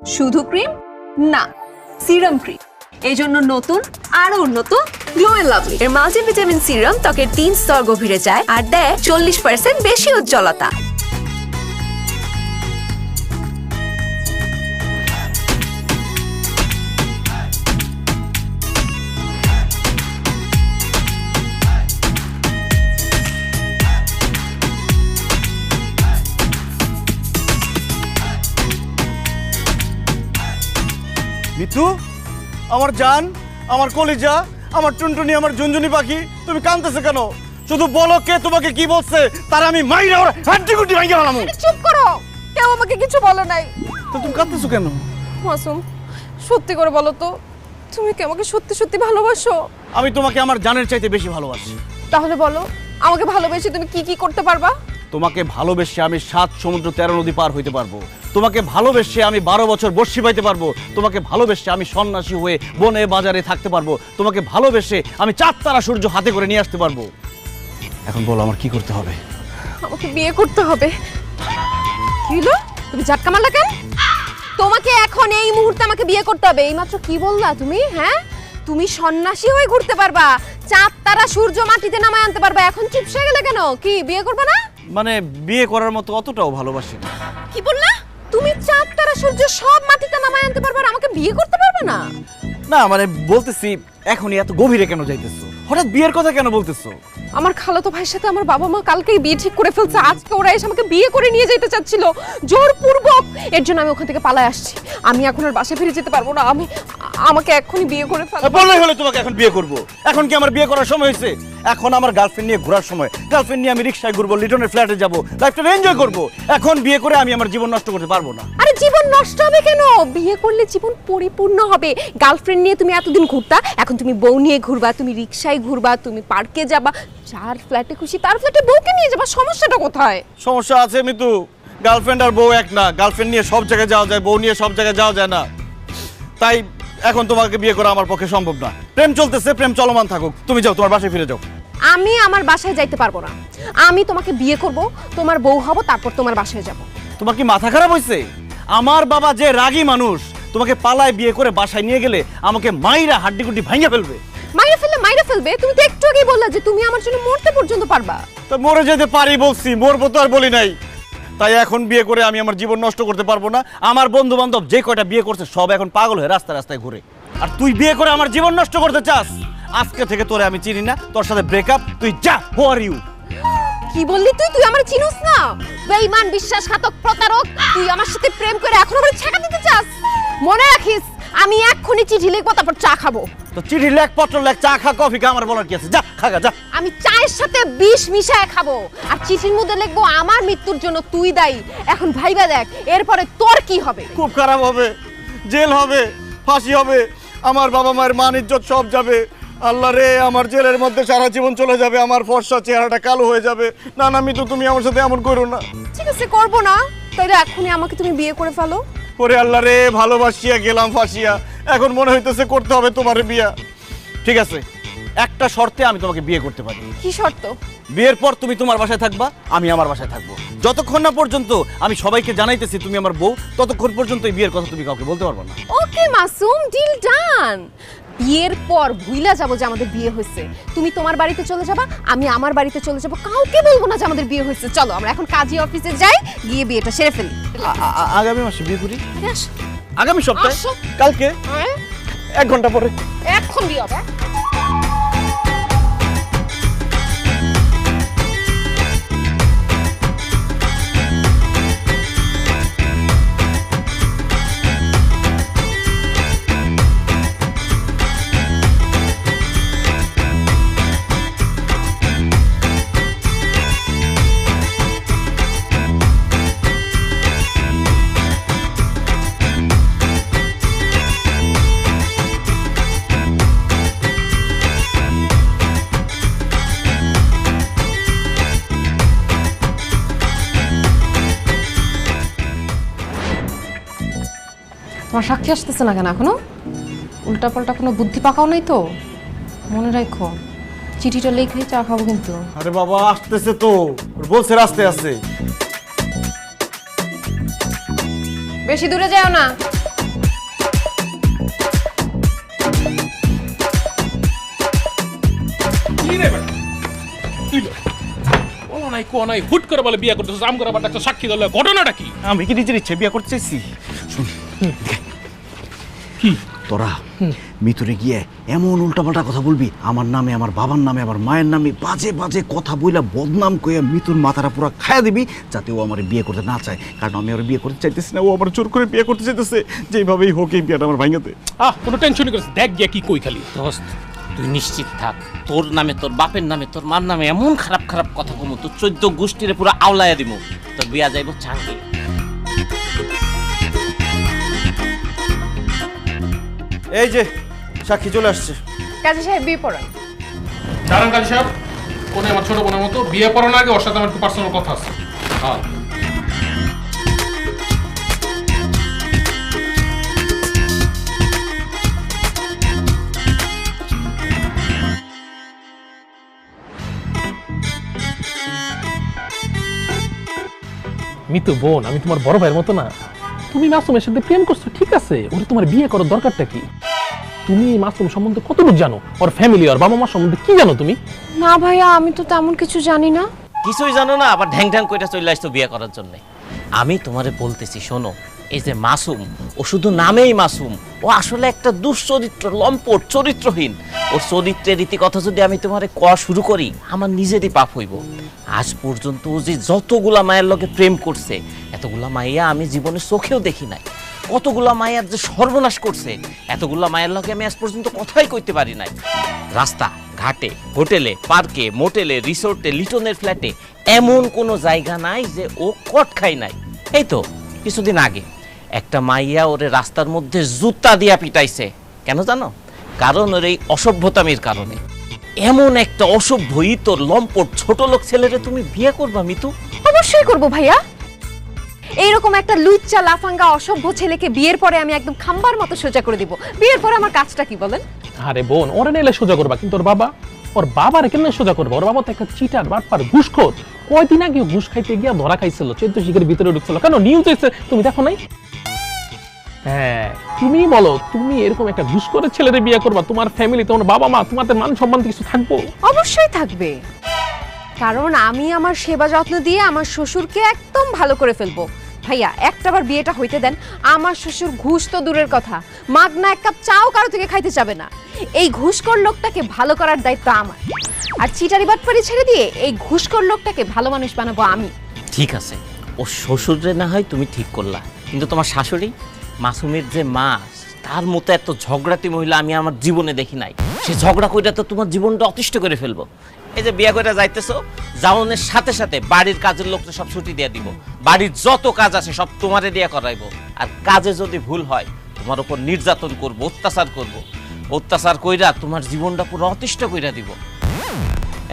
শুধু ক্রিম না, serum cream. এই জন্য নতুন আরো উন্নত গ্লো এন্ড লাভলি এর মাল্টিভিটামিন সিরাম ত্বকের 3 স্তর গভীরে যায় আর দেয় 40% বেশি উজ্জ্বলতা। মিতু, আমার জান, আমার কলিজা, আমার টুনটুনি, আমার ঝুনঝুনি পাখি, তুমি কাঁদতেছো কেন? শুধু বলো কে তোমাকে কি বলছে, তার আমি মাইরা ওর হাড্ডিগুড্ডি ভাঙিয়ে ফেলাম। চুপ করো, কেউ আমাকে কিছু বলে নাই। তো তুমি কাঁদতেছো কেন? মাসুম, সত্যি করে বলো তো, তুমি কি আমাকে সত্যি সত্যি ভালোবাসো? আমি তোমাকে আমার জানের চাইতে বেশি ভালোবাসি। তাহলে বলো, আমাকে ভালোবেসে তুমি কি কি করতে পারবা? তোমাকে ভালোবেসে আমি 7 সমুদ্র 13 নদী পার হইতে পারবো। তোমাকে ভালোবেসে আমি 12 বছর বর্ষি পাইতে পারবো। তোমাকে ভালোবেসে আমি সন্ন্যাসী হয়ে বনে বাজারে থাকতে পারবো। তোমাকে ভালোবেসে আমি 4 তারা সূর্য হাতে করে নিয়ে আসতে পারবো। এখন বলো আমার কি করতে হবে? আমাকে বিয়ে করতে হবে। কি হলো? তুমি ঝাটকা মারলা কেন? তোমাকে এখন এই মুহূর্তে আমাকে বিয়ে করতে হবে। এইমাত্র কি বললা তুমি? হ্যাঁ, তুমি সন্ন্যাসী হয়ে ঘুরতে পারবা, 4 তারা সূর্য মাটিতে নামায় আনতে পারবা। এখন চুপসে গেলে কেন? কি বিয়ে করবে না? মানে বিয়ে করার মতো অতটাও ভালোবাসি না। কি বললা? তুমি 4 তারা সূর্য সব মাটিতে নামায় আনতে পারবা আর আমাকে বিয়ে করতে পারবে না? না মানে বলতেছি, এখনই এত গভীরে কেন যাইতেছো? হঠাৎ বিয়ের কথা কেন বলতেছো? আমার খালাতো ভাইয়ের সাথে আমার বাবা মা কালকেই বিয়ে ঠিক করে ফেলছে। আজকে ওরা এসে আমাকে বিয়ে করে নিয়ে যেতে চাচ্ছিল জোরপূর্বক। এর জন্য আমি ওখান থেকে পালায় আসছি। আমি এখন আর বাসায় ফিরে যেতে পারবো না। আমাকে এখনই বিয়ে করে ফেলো। বললেই হলে তোমাকে এখন বিয়ে করব। এখন কি আমার বিয়ে করার সময় হয়েছে? এখন আমার গার্লফ্রেন্ড নিয়ে ঘোরার সময়। গার্লফ্রেন্ড নিয়ে আমি রিকশায় ঘুরবো, লিটনের ফ্ল্যাটে যাবো, লাইফটা এনজয় করবো। এখন বিয়ে করে আমি আমার জীবন নষ্ট করতে পারবো না। আরে জীবন নষ্ট হবে কেন? বিয়ে করলে জীবন পরিপূর্ণ হবে। গার্লফ্রেন্ড নিয়ে তুমি এতদিন ঘুরতা, এখন তুমি বউ নিয়ে ঘুরবা, তুমি রিকশায় ঘুরবা, তুমি পার্কে যাবা, যার ফ্ল্যাটে খুশি তার ফ্ল্যাটে বউকে নিয়ে যাবা। সমস্যাটা কোথায়? সমস্যা আছে মিতু, গার্লফ্রেন্ড আর বউ এক না। গার্লফ্রেন্ড নিয়ে সব জায়গায় যাওয়া যায়, বউ নিয়ে সব জায়গায় যাওয়া যায় না। তাই এখন তোমাকে বিয়ে করা আমার পক্ষে সম্ভব না। প্রেম চলতেছে, প্রেম চলমান থাকুক। তুমি যাও, তোমার বাসায় ফিরে যাও। আমি আমার বাসায় যাইতে পারবো না। আমি তোমাকে বিয়ে করব, তোমার বউ হব, তারপর তোমার বাসায় যাব। তোমার কি মাথা খারাপ হয়েছে? আমার বাবা যে রাগী মানুষ, তোমাকে পালায় বিয়ে করে বাসায় নিয়ে গেলে আমাকে মাইরা হাড্ডিগুড্ডি ভাঙিয়ে ফেলবে। মাইরা ফেলবে? তুমি তো একটু আগেই বললা যে তুমি আমার জন্য মরতে পর্যন্ত পারবা। তো মরে যেতে পারি বলছি, মরবো তো আর বলি নাই। তাই এখন বিয়ে করে আমি আমার জীবন নষ্ট করতে পারবো না। আমার বন্ধু বান্ধব যে কয়টা বিয়ে করছে সব এখন পাগল হয়ে রাস্তায় রাস্তায় ঘুরে। আর তুই বিয়ে করে আমার জীবন নষ্ট করতে চাস? আজকে থেকে তোরে আমি চিনি না, তোর সাথে ব্রেকআপ। তুই যা, হু আর ইউ? কি বললি তুই? তুই আমার চিনোস না? বেঈমান, বিশ্বাসঘাতক, প্রতারক। তুই আমার সাথে প্রেম করে এখন আমার ছেঁকা দিতে চাস? মনে রাখিস, আমি এক্ষুনি চিঠি লিখবো, তারপর চা খাবো। তো চিঠি লেখ, পত্র লেখ, চা খা, কফি খা, আমার বলার কি আছে? যা খাগা, যা। আমি চায়ের সাথে বিষ মিশায় খাবো আর চিঠির মধ্যে লিখবো আমার মৃত্যুর জন্য তুই দায়ী। এখন ভাইবা দেখ এরপরে তোর কি হবে। খুব খারাপ হবে, জেল হবে, ফাঁসি হবে, আমার বাবা মায়ের মান ইজ্জত সব যাবে। আল্লাহ রে, আমার জেলের মধ্যে সারা জীবন চলে যাবে, আমার ফর্সা চেহারাটা কালো হয়ে যাবে। না না মিতু, তুমি আমার সাথে এমন করো না। ঠিক আছে, করবো না। তাইলে এখনই আমাকে তুমি বিয়ে করে ফেলো। ওরে আল্লাহ রে, ভালোবাসিয়া গেলাম ফাঁসিয়া, এখন মনে হইতেছে করতে হবে তোমার বিয়া। ঠিক আছে, একটা শর্তে আমি তোমাকে বিয়ে করতে পারি। কি শর্ত? বিয়ের পর তুমি তোমার বাসায় থাকবা, আমি আমার বাসায় থাকবো। যতক্ষণ না পর্যন্ত আমি সবাইকে জানাইতেছি তুমি আমার বউ, ততক্ষণ পর্যন্ত এই বিয়ের কথা তুমি কাউকে বলতে পারবে না। ওকে মাসুম, ডিল ডান। বিয়ের পর ভুইলা যাবো যে আমাদের বিয়ে হয়েছে। তুমি তোমার বাড়িতে চলে যাবা, আমি আমার বাড়িতে চলে যাবো। কাউকে বলবো না যে আমাদের বিয়ে হয়েছে। চলো আমরা এখন কাজী অফিসে যাই, গিয়ে বিয়েটা সেরে ফেলি। আগামী মাসে বিয়ে করি? আসো। আগামী সপ্তাহে? আসো। কালকে? 1 ঘন্টা পরে। এখন বিয়ে হবে। তোমার সাক্ষী আসতেছে না কেন এখনো? উল্টা পাল্টা কোনো বুদ্ধি পাকাও নাই তো? মনে রাখো, চিঠিটা লিখে চা খাবো কিন্তু। আরে বাবা আসতেছে তো, বলছে রাস্তায় আছে। বেশি দূরে যাও না। রে বেটা বলো নাই কো নাই হুট করে বলে বিয়ে করতেছ আম করে আবার একটা সাক্ষী দল ঘটনাটা কি আমি কি নিজের ইচ্ছে বিয়ে করতে চাইছি? শুন, কি তোরা মিতুরে গিয়ে এমন উল্টাপাল্টা কথা বলবি, আমার নামে, আমার বাবার নামে, আমার মায়ের নামে বাজে বাজে কথা বইলা বদনাম কইয়া মিতুর মাথাটা পুরো খায়া দিবি, যাতে ও আমার বিয়ে করতে না চায়। কারণ আমি ওর বিয়ে করতে চাইতেছি না, ও আমার জোর করে বিয়ে করতে চাইতেছে। যেভাবেই হোক এই বিয়েটা আমার ভাঙাতে। কোনো টেনশনই করিস দেখ গিয়া কি কই খালি দোস্ত তুই নিশ্চিত থাক, তোর নামে, তোর বাপের নামে, তোর মার নামে এমন খারাপ খারাপ কথা কমু, তোর 14 গোষ্ঠীরে পুরো আওলাইয়া দিমু, তোর বিয়া যাইব চাঙ্গে। এই যে সাক্ষী চলে আসছে। কাজী সাহেব বিয়ে পড়ান। দাঁড়ান কাজী সাহেব, কোনে আমার ছোট বোনের মতো বিয়ে পড়ানোর আগে ওর সাথে আমার একটু পার্সোনাল কথা আছে। হ্যাঁ মিতু বোন, আমি তোমার বড় ভাইয়ের মতো না। তুমি মাসুমের সাথে প্রেম করছো ঠিক আছে, ওরে তোমার বিয়ে করার দরকারটা কি? তুমি মাসুম সম্বন্ধে কতটুকু জানো? ওর ফ্যামিলি, ওর বাবা মা সম্বন্ধে কি জানো তুমি? না ভাইয়া, আমি তো তেমন কিছু জানি না। কিছুই জানো না, আবার ঢ্যাং ঢ্যাং কইটা চলে আসতো বিয়ে করার জন্য। আমি তোমারে বলতেছি শোনো, এই যে মাসুম, ও শুধু নামেই মাসুম, ও আসলে একটা দুশ্চরিত্র, লম্পট, চরিত্রহীন। ওর চরিত্রের রীতি কথা যদি আমি তোমারে কওয়া শুরু করি, আমার নিজেরই পাপ হইব। আজ পর্যন্ত ও যে যতগুলা মায়ের লগে প্রেম করছে, এতগুলা মাইয়া আমি জীবনে চোখেও দেখি নাই। কতগুলা মায়ের যে সর্বনাশ করছে, এতগুলা মায়ের লগে আমি আজ পর্যন্ত কথাই কইতে পারি নাই। রাস্তা ঘাটে, হোটেলে, পার্কে, মোটেলে, রিসোর্টে, লিটনের ফ্ল্যাটে এমন কোনো জায়গা নাই যে ও কট খাই নাই। এই তো কিছুদিন আগে একটা মাইয়া ওরে রাস্তার মধ্যে জুতা দিয়া পিটাইছে। কেন জানো? কারণ ওর এই অসভ্যতামির কারণে। এমন একটা অসভ্য ইতর লম্পট ছোট লোক ছেলেরে তুমি বিয়ে করবা মিতু? অবশ্যই করব ভাইয়া। এইরকম একটা লুচ্চা লাফাঙ্গা অসভ্য ছেলেকে বিয়ের পরে আমি একদম খাম্বার মতো সোজা করে দিব। বিয়ের পরে আমার কাজটা কি বলেন? আরে বোন, ওরে নিলে সোজা করবা, কিন্তু ওর বাবার কেন সোজা করবা? ওর বাবা তো একটা চিটার, বাটপার, ঘুষখোর। কয়দিন আগে ঘুষ খাইতে গিয়া ধরা খাইছিল, 14 শিখের ভিতরে ঢুকছিল। কেন নিউজ হয়েছে, তুমি দেখো নাই? হ্যাঁ, তুমি বলো, তুমি এরকম একটা ঘুষখোরের ছেলেরে বিয়ে করবা? তোমার ফ্যামিলি, তোমার বাবা মা, তোমাদের মান সম্মান কিছু থাকবো? অবশ্যই থাকবে, কারণ আমি আমার সেবা যত্ন দিয়ে আমার শ্বশুরকে একদম ভালো করে ফেলবো। ভাইয়া, একটাবার বিয়েটা হইতে দেন। আমার শ্বশুর ঘুষ তো দূরের কথা, মাগনা এক কাপ চাও কারো থেকে খাইতে যাবে না। এই ঘুষখোর লোকটাকে ভালো করার দায়িত্ব আমার, আর চিটারি বাটপারি ছেড়ে দিয়ে এই ঘুষখোর লোকটাকে ভালো মানুষ বানাবো আমি। ঠিক আছে, ও শ্বশুরে না হয় তুমি ঠিক করলা, কিন্তু তোমার শাশুড়ি, মাসুমের যে মা, তার মতো এত ঝগড়াটি মহিলা আমি আমার জীবনে দেখি নাই। সে ঝগড়া কইরা তো তোমার জীবনটা অতিষ্ঠ করে ফেলবো। এই যে বিয়ে করে যাইতেছো, যাওনের সাথে সাথে বাড়ির কাজের লোকটা সব ছুটি দিয়ে দিব। বাড়ির যত কাজ আছে সব তোমারে দিয়ে করাইবো। আর কাজে যদি ভুল হয়, তোমার উপর নির্যাতন করব, অত্যাচার করব। অত্যাচার কইরা তোমার জীবনটা পুরো অতিষ্ঠ কইরা দিব।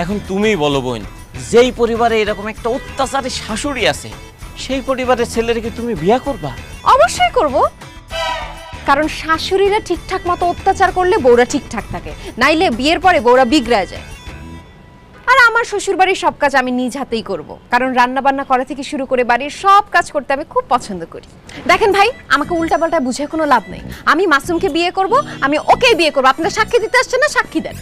এখন তুমিই বলো বোন, যেই পরিবারে এরকম একটা অত্যাচারী শাশুড়ি আছে, সেই পরিবারের ছেলের কি তুমি বিয়ে করবা? অবশ্যই করব, কারণ শাশুড়িরা ঠিকঠাক মতো অত্যাচার করলে বউরা ঠিকঠাক থাকে, নাইলে বিয়ের পরে বউরা বিগড়ে যায়। আর আমার শ্বশুর বাড়ির সব কাজ আমি নিজ হাতেই করব, কারণ রান্না বান্না করা থেকে শুরু করে বাড়ির সব কাজ করতে আমি খুব পছন্দ করি। দেখেন ভাই, আমাকে উল্টাপাল্টা বুঝে কোনো লাভ নেই। আমি মাসুমকে বিয়ে করব, আমি ওকেই বিয়ে করব। আপনারা সাক্ষী দিতে আসছেন না, সাক্ষী দেন।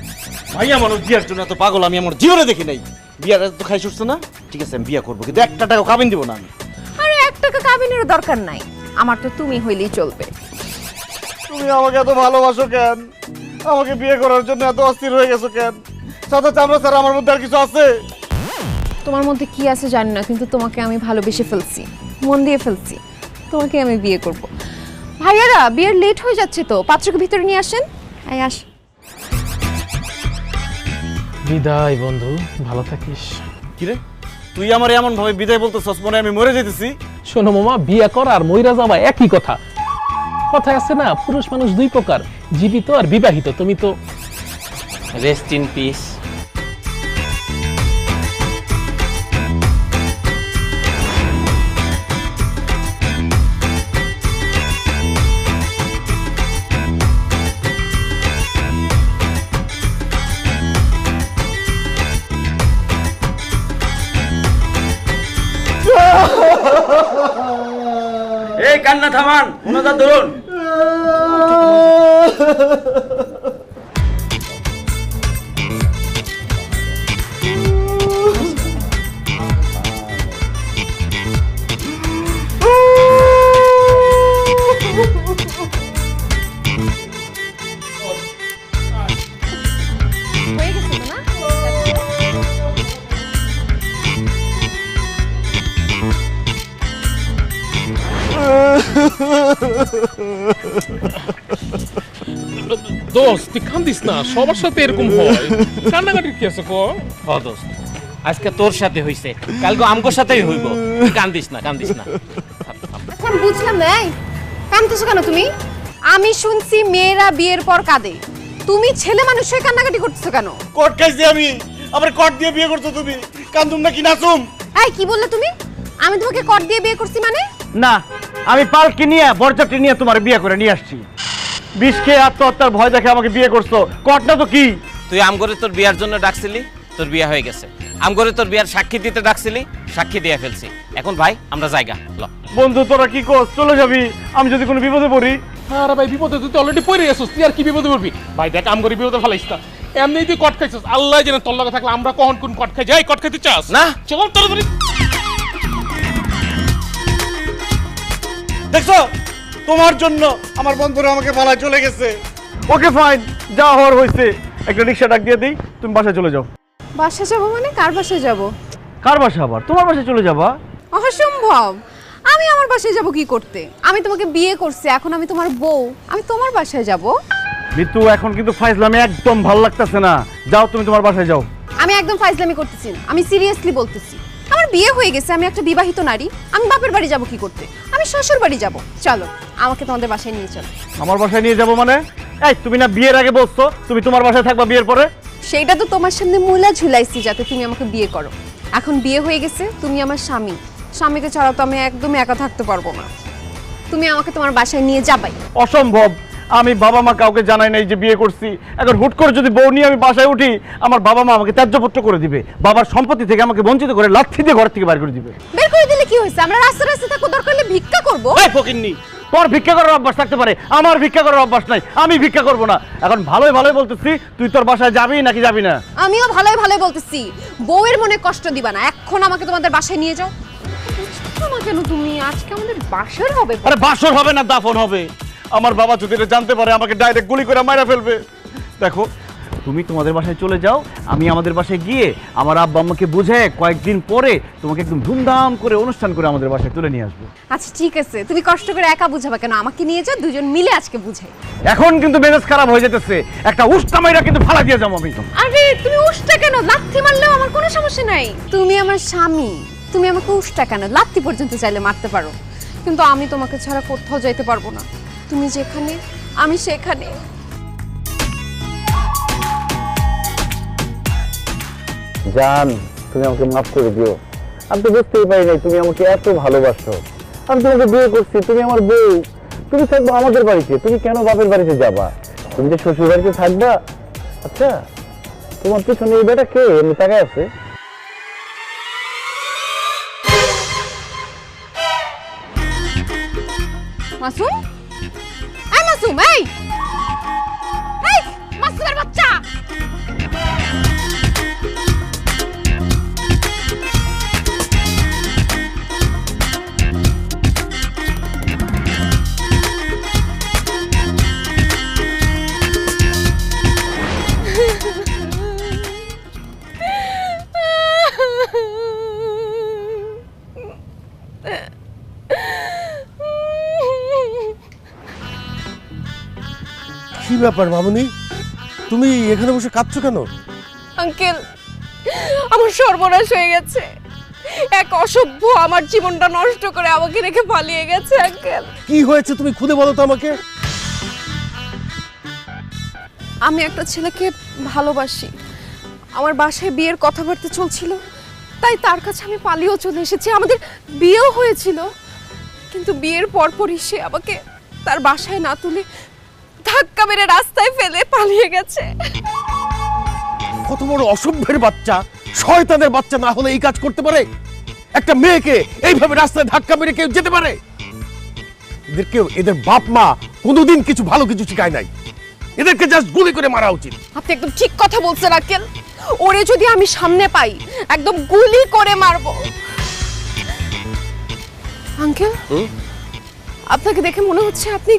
ভাইয়া মানুষ বিয়ার জন্য এত পাগল আমি আমার জীবনে দেখি নাই। বিয়ার তো খাই শুটছে না, ঠিক আছে আমি বিয়ে করবো, কিন্তু 1 টাকা কাবিন দিব না আমি। আরে 1 টাকা কাবিনেরও দরকার নাই, আমার তো তুমি হইলেই চলবে। তুমি আমাকে এত ভালোবাসো কেন? আমাকে বিয়ে করার জন্য এত অস্থির হয়ে গেছো কেন? সাথে চামড়া স্যার, আমার মধ্যে আর কিছু আছে? তোমার মধ্যে কি আছে জানি না, কিন্তু তোমাকে আমি ভালোবেসে ফেলছি, মন দিয়ে ফেলছি। তোমাকে আমি বিয়ে করব। ভাইয়ারা, বিয়ের লেট হয়ে যাচ্ছে তো, পাত্রকে ভিতরে নিয়ে আসেন। আয় আস। বিদায় বন্ধু, ভালো থাকিস। কিরে, তুই আমার এমন ভাবে বিদায় বলতেছস মনে আমি মরে যেতেছি? শোনো মামা, বিয়ে করা আর মইরা যাওয়া একই কথা। কথায় আছে না, পুরুষ মানুষ 2 প্রকার, জীবিত আর বিবাহিত। তুমি তো রেস্ট ইন পিস। এই কান্না থামান, ওনাটা ধরুন। দোস্ত তুই কান্দিস না, সবার সাথে এরকম হয়। কান্নাকাটি কি আছে কো? দোস্ত আজকে তোর সাথে হইছে, কালকে আমগোর সাথেই হইব। তুই কান্দিস না, কান্দিস না। আচ্ছা আমি বুঝলাম না, এই কাঁদতেছো কেন তুমি? আমি শুনছি মেয়েরা বিয়ের পর কাঁদে, তুমি ছেলে মানুষ হয়ে কান্নাকাটি করতেছো কেন? কোর্ট খাইছি আমি, আমার কোর্ট দিয়ে বিয়ে করছো তুমি, কান্দুম নাকি নাচুম? এই কি বললে তুমি? আমি তোমাকে কর দিয়ে বিয়ে করছি মানে? না, আমি পালকি নিয়ে বরযাত্রী নিয়ে তোমার বিয়ে করে নিয়ে আসছি। বিষ খেয়ে আত্মহত্যার ভয় দেখে আমাকে বিয়ে করছো, কোর্টটা তো কি? তুই আমগরে তোর বিয়ার জন্য ডাকছিলি, তোর বিয়া হয়ে গেছে। আমগরে তোর বিয়ার সাক্ষী দিতে ডাকছিলি, সাক্ষী দিয়ে ফেলছি। এখন ভাই আমরা জায়গা ল। বন্ধু তোরা কি করছ? চলে যাবি, আমি যদি কোনো বিপদে পড়ি? আরে ভাই বিপদে তুই অলরেডি পড়ে গেছিস, তুই আর কি বিপদে পড়বি? ভাই দেখ আম করে বিপদে ফেলাইস না, এমনি তুই কট খাইছিস, আল্লাহ জানে তোর লগে থাকলে আমরা কখন কোন কট খাই যাই। কট খাইতে চাস না? চল তাড়াতাড়ি। দেখছো, তোমার জন্য আমার বন্ধুরা আমাকে পালায় চলে গেছে। ওকে ফাইন, যা হওয়ার হয়েছে। একটা রিক্সা ডাক দিয়ে দিই, তুমি বাসায় চলে যাও। বাসায় যাবো মানে? কার বাসায় যাবো? কার বাসা আবার? তোমার বাসায় চলে যাবা? অসম্ভব, আমি আমার বাসায় যাব কি করতে? আমি তোমাকে বিয়ে করছি, এখন আমি তোমার বউ, আমি তোমার বাসায় যাব? বিতু এখন কিন্তু ফাইজলামি একদম ভালো লাগতেছে না, যাও তুমি তোমার বাসায় যাও। আমি একদম ফাইজলামি করতেছি না, আমি সিরিয়াসলি বলতেছি। আমার বিয়ে হয়ে গেছে, আমি একটা বিবাহিত নারী, আমি বাপের বাড়ি যাব কি করতে? আমি শ্বশুর বাড়ি যাব। চলো আমাকে তোমাদের বাসায় নিয়ে চলো। আমার বাসায় নিয়ে যাবো মানে? এই তুমি না বিয়ের আগে বলছো তুমি তোমার বাসায় থাকবা বিয়ের পরে? সেইটা তো তোমার সামনে মুলা ঝুলাইছি যাতে তুমি আমাকে বিয়ে করো। এখন বিয়ে হয়ে গেছে, তুমি আমার স্বামী, স্বামীকে ছাড়া তো আমি একদমই একা থাকতে পারবো না। তুমি আমাকে তোমার বাসায় নিয়ে যাবাই। অসম্ভব, আমি বাবা মা কাউকে জানাই নাই যে বিয়ে করছি। এখন হুট করে যদি বউ নিয়ে আমি বাসায় উঠি, আমার বাবা মা আমাকে ত্যায্যপুত্র করে দিবে, বাবার সম্পত্তি থেকে আমাকে বঞ্চিত করে লাথি দিয়ে ঘর থেকে বাইর করে দিবে। বের করে দিলে কি হয়েছে? আমরা রাস্তা রাস্তা থাকবো, দরকার হলে ভিক্ষা করবো। এই ফকিন্নি, তোর ভিক্ষা করার অভ্যাস থাকতে পারে, আমার ভিক্ষা করার অভ্যাস নাই, আমি ভিক্ষা করবো না। এখন ভালোই ভালোই বলতেছি, তুই তোর বাসায় যাবি নাকি যাবি না? আমিও ভালোই ভালোই বলতেছি, বউয়ের মনে কষ্ট দিবা না, এখন আমাকে তোমাদের বাসায় নিয়ে যাও। বুঝছো না কেন তুমি? আজকে আমাদের বাসর হবে। আরে বাসর হবে না, দাফন হবে। আমার বাবা যদি এটা জানতে পারে আমাকে ডাইরেক্ট গুলি করে মারা ফেলবে। দেখো তুমি তোমাদের বাসায় চলে যাও, আমি আমাদের বাসায় গিয়ে আমার আব্বা আম্মাকে বুঝে কয়েকদিন পরে তোমাকে একদম ধুমধাম করে অনুষ্ঠান করে আমাদের বাসায় তুলে নিয়ে আসবো। আচ্ছা ঠিক আছে, তুমি কষ্ট করে একা বুঝাবা কেন? আমাকে নিয়ে যাও, দুজন মিলে আজকে বুঝাই। এখন কিন্তু মেজাজ খারাপ হয়ে যেতেছে, একটা উষ্টা মাইরা কিন্তু ফালা দিয়ে যাবো আমি। আরে তুমি উষ্টা কেন? লাথি মারলেও আমার কোনো সমস্যা নাই। তুমি আমার স্বামী, তুমি আমাকে উষ্টা কেন? লাথি পর্যন্ত চাইলে মারতে পারো, কিন্তু আমি তোমাকে ছাড়া কোথাও যাইতে পারবো না। তুমি যেখানে আমি সেখানে। জান, তুমি আমাকে মাফ করে দিও। আমি তো বুঝতেই পারি নাই তুমি আমাকে এত ভালোবাসো। আমি তোমাকে বিয়ে করছি, তুমি আমার বউ, তুমি থাকবো আমাদের বাড়িতে, তুমি কেন বাপের বাড়িতে যাবা? তুমি যে শ্বশুর বাড়িতে থাকবা। আচ্ছা তোমার পিছনে এই বেটা কে এমনি তাকায় আছে? মাসুম, এই মাসুম, এই এই মাসুমের বাচ্চা। কি ব্যাপার মামুনি, তুমি এখানে বসে কাঁদছো কেন? আঙ্কেল, আমার সর্বনাশ হয়ে গেছে। এক অসভ্য আমার জীবনটা নষ্ট করে আমাকে রেখে পালিয়ে গেছে। আঙ্কেল কি হয়েছে তুমি খুলে বলো তো আমাকে। আমি একটা ছেলেকে ভালোবাসি, আমার বাসায় বিয়ের কথাবার্তা চলছিল, তাই তার কাছে আমি পালিয়েও চলে এসেছি। আমাদের বিয়েও হয়েছিল, কিন্তু বিয়ের পরপরই সে আমাকে তার বাসায় না তুলে ধাক্কা মেরে রাস্তায় ফেলে পালিয়ে গেছে। কত বড় অসভ্যের বাচ্চা, শয়তানের বাচ্চা না হলে এই কাজ করতে পারে? একটা মেয়েকে এইভাবে রাস্তায় ধাক্কা মেরে কেউ যেতে পারে? এদের বাপ মা কোনোদিন কিছু ভালো কিছু শিখায় নাই, এদেরকে জাস্ট গুলি করে মারা উচিত। আপনি একদম ঠিক কথা বলছেন আঙ্কেল, ওরে যদি আমি সামনে পাই একদম গুলি করে মারবো। আঙ্কেল, আপনাকে দেখে মনে হচ্ছে আপনি